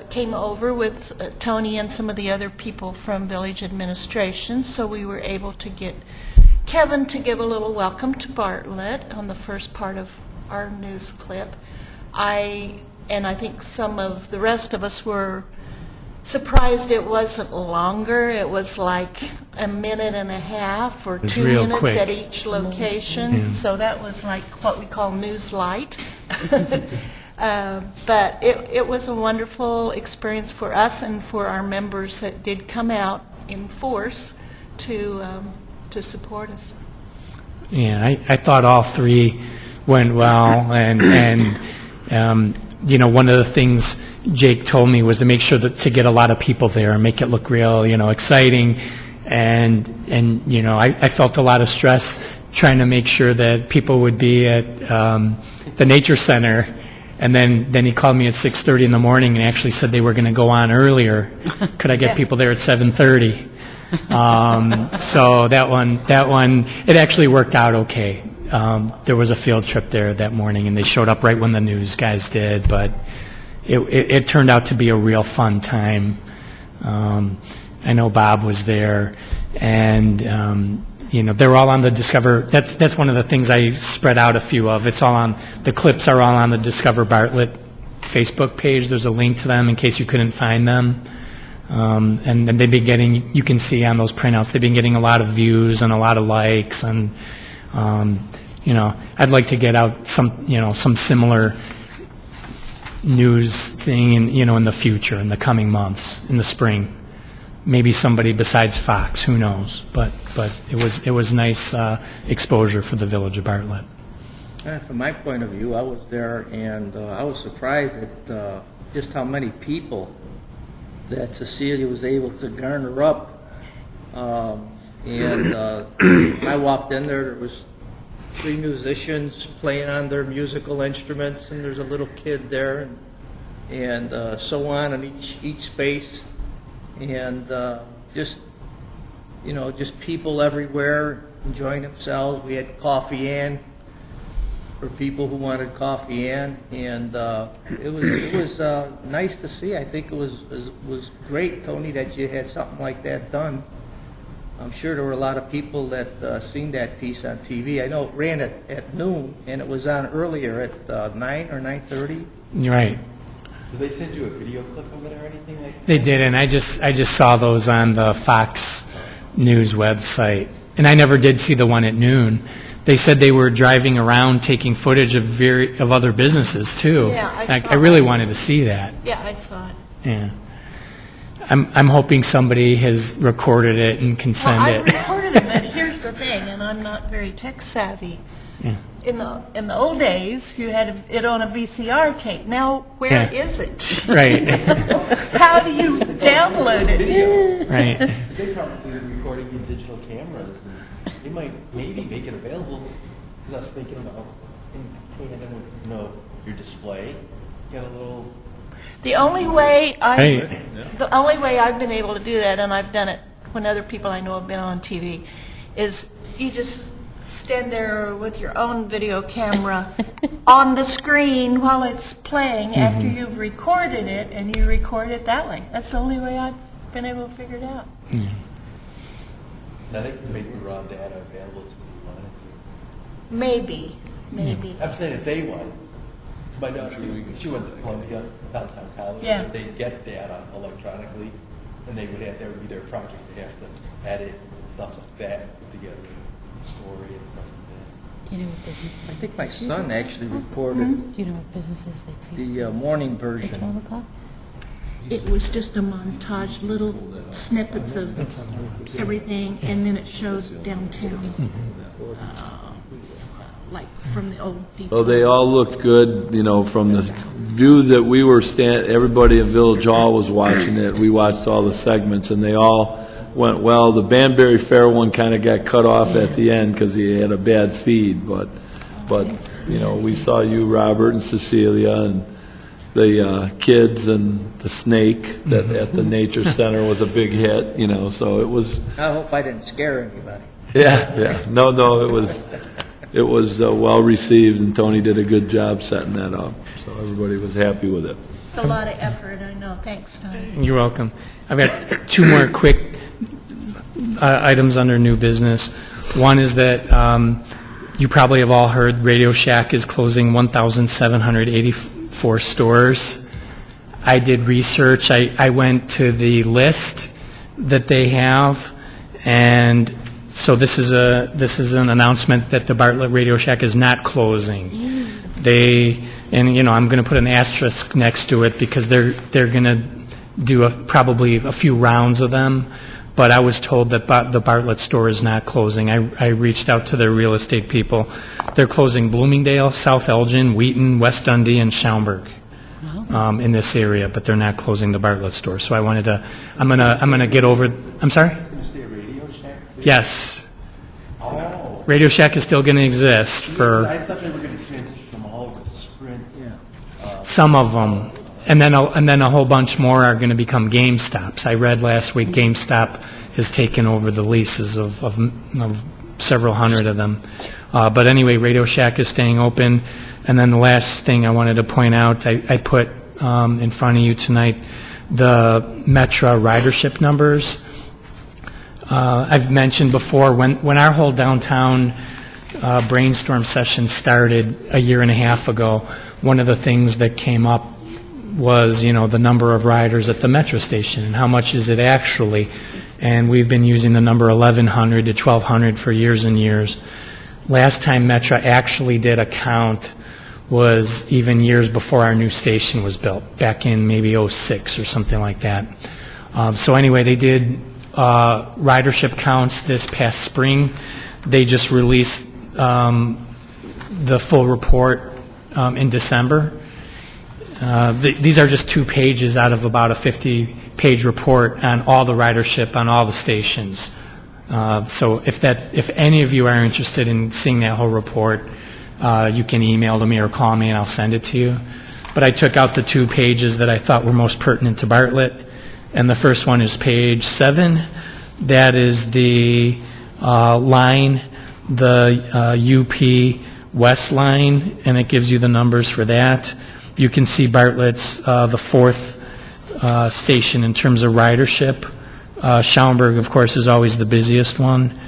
came over with Tony and some of the other people from village administration, so we were able to get Kevin to give a little welcome to Bartlett on the first part of our news clip. I think some of the rest of us were surprised it wasn't longer. It was like a minute and a half or was 2 real minutes quick. at each location. So that was like what we call news light. But it was a wonderful experience for us and for our members that did come out in force to support us. Yeah, I thought all 3 went well, and one of the things Jake told me was to make sure that to get a lot of people there and make it look real, exciting, and I felt a lot of stress trying to make sure that people would be at the nature center, and then he called me at 6:30 in the morning and actually said they were going to go on earlier. Could I get people there at 7:30? So that one, it actually worked out okay. There was a field trip there that morning, and they showed up right when the news guys did, but it turned out to be a real fun time. I know Bob was there, and they're all on the Discover. That's one of the things I spread out a few of. It's all on, the clips are all on the Discover Bartlett Facebook page. There's a link to them in case you couldn't find them. And they've been getting, you can see on those printouts, they've been getting a lot of views and a lot of likes, and I'd like to get out some similar news thing in the future, in the coming months, in the spring. Maybe somebody besides Fox, who knows? But it was nice exposure for the Village of Bartlett. From my point of view, I was there, and I was surprised at just how many people that Cecilia was able to garner up. I walked in there was 3 musicians playing on their musical instruments, and there's a little kid there, and so on in each space, and just people everywhere enjoying themselves. We had coffee in for people who wanted coffee in, and it was nice to see. I think it was great, Tony, that you had something like that done. I'm sure there were a lot of people that seen that piece on TV. I know it ran at noon, and it was on earlier at 9 or 9:30. Right. Did they send you a video clip of it or anything like that? They did, and I just saw those on the Fox News website, and I never did see the one at noon. They said they were driving around taking footage of other businesses too. Yeah, I really wanted to see that. Yeah, I saw it. Yeah. I'm hoping somebody has recorded it and can send I it. recorded it, but here's the thing, and I'm not very tech savvy. Yeah. In the old days, you had it on a VCR tape. Now, where is it? Right. How do you download it? Right. They probably are recording in digital cameras, and they might maybe make it available. Because I was thinking about your display. You got a little. The only way I've been able to do that, and I've done it when other people I know have been on TV, is you just stand there with your own video camera on the screen while it's playing after you've recorded it, and you record it that way. That's the only way I've been able to figure it out. Now they can make the raw data available to you wanted to. Maybe. I'm saying if they want. My daughter, she went to Columbia, downtown college. Yeah. They'd get data electronically, and there would be their project. They have to edit and stuff like that together, story and stuff like that. Do you know what business? I think my son actually recorded Do you know what businesses they feed? the morning At 12 version. o'clock? It was just a montage, little snippets of everything, and then it shows downtown, like from the old depot. Well, they all looked good, from the view that we were everybody in Village Hall was watching it. We watched all the segments, and they all went well. The Banbury Fair one kind of got cut off at the end because he had a bad feed, but we saw you, Robert, and Cecilia, and the kids, and the snake that at the Nature Center was a big hit, so it was. I hope I didn't scare anybody. Yeah. No, it was well received, and Tony did a good job setting that up, so everybody was happy with it. It's a lot of effort, I know. Thanks, Tony. You're welcome. I've got 2 more quick items under new business. One is that you probably have all heard Radio Shack is closing 1,784 stores. I did research. I went to the list that they have, and so this is an announcement that the Bartlett Radio Shack is not closing. I'm going to put an asterisk next to it because they're going to do probably a few rounds of them. But I was told that the Bartlett store is not closing. I reached out to their real estate people. They're closing Bloomingdale, South Elgin, Wheaton, West Dundee, and Schaumburg in this area, but they're not closing the Bartlett store. So I wanted to. I'm gonna get over. I'm sorry. Yes. Oh. Radio Shack is still going to exist for. I thought they were going to transition them all over to Some of them. And then a whole bunch more are going to become GameStops. I read last week GameStop has taken over the leases of several hundred of them. But anyway, Radio Shack is staying open. And then the last thing I wanted to point out, I put in front of you tonight the Metra ridership numbers. I've mentioned before, when our whole downtown brainstorm session started a year and a half ago, one of the things that came up was, the number of riders at the Metro station and how much is it actually. And we've been using the number 1,100 to 1,200 for years and years. Last time Metro actually did a count was even years before our new station was built, back in maybe '06 or something like that. So anyway, they did ridership counts this past spring. They just released the full report in December. These are just 2 pages out of about a 50-page report on all the ridership on all the stations. So if any of you are interested in seeing that whole report, you can email to me or call me and I'll send it to you. But I took out the 2 pages that I thought were most pertinent to Bartlett, and the first one is page 7. That is the line, the UP West line, and it gives you the numbers for that. You can see Bartlett's the 4th station in terms of ridership. Schaumburg, of course, is always the busiest one.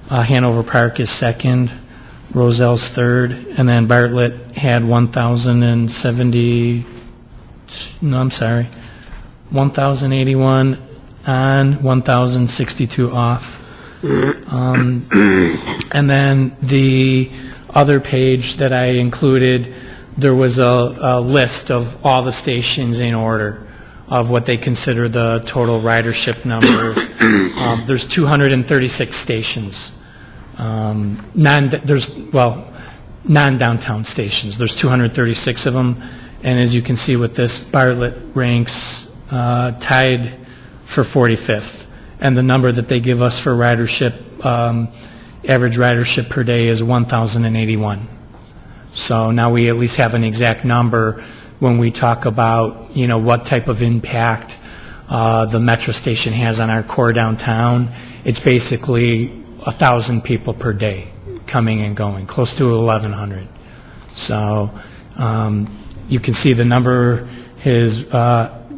Hanover Park is 2nd. Roselle's 3rd. And then Bartlett had 1,081 on, 1,062 off. And then the other page that I included, there was a list of all the stations in order of what they consider the total ridership number. There's 236 stations. Non-downtown stations. There's 236 of them. And as you can see with this, Bartlett ranks tied for 45th. And the number that they give us for ridership, average ridership per day is 1,081. So now we at least have an exact number when we talk about, what type of impact the Metro station has on our core downtown. It's basically 1,000 people per day coming and going, close to 1,100. So you can see the number has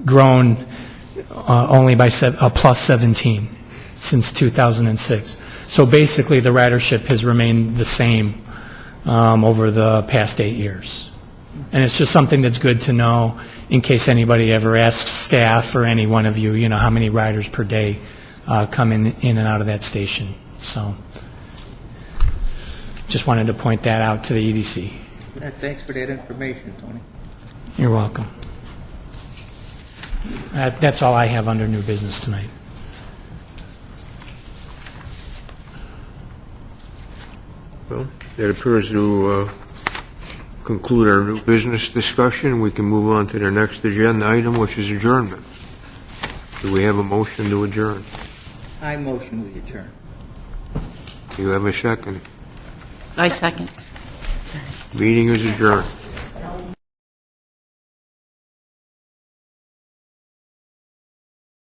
grown only by plus 17 since 2006. So basically the ridership has remained the same over the past 8 years. And it's just something that's good to know in case anybody ever asks staff or any one of you, how many riders per day come in and out of that station. So just wanted to point that out to the EDC. Thanks for that information, Tony. You're welcome. That's all I have under new business tonight. Well, that appears to conclude our new business discussion. We can move on to the next agenda item, which is adjournment. Do we have a motion to adjourn? I motion we adjourn. Do you have a second? I second. Meeting is adjourned.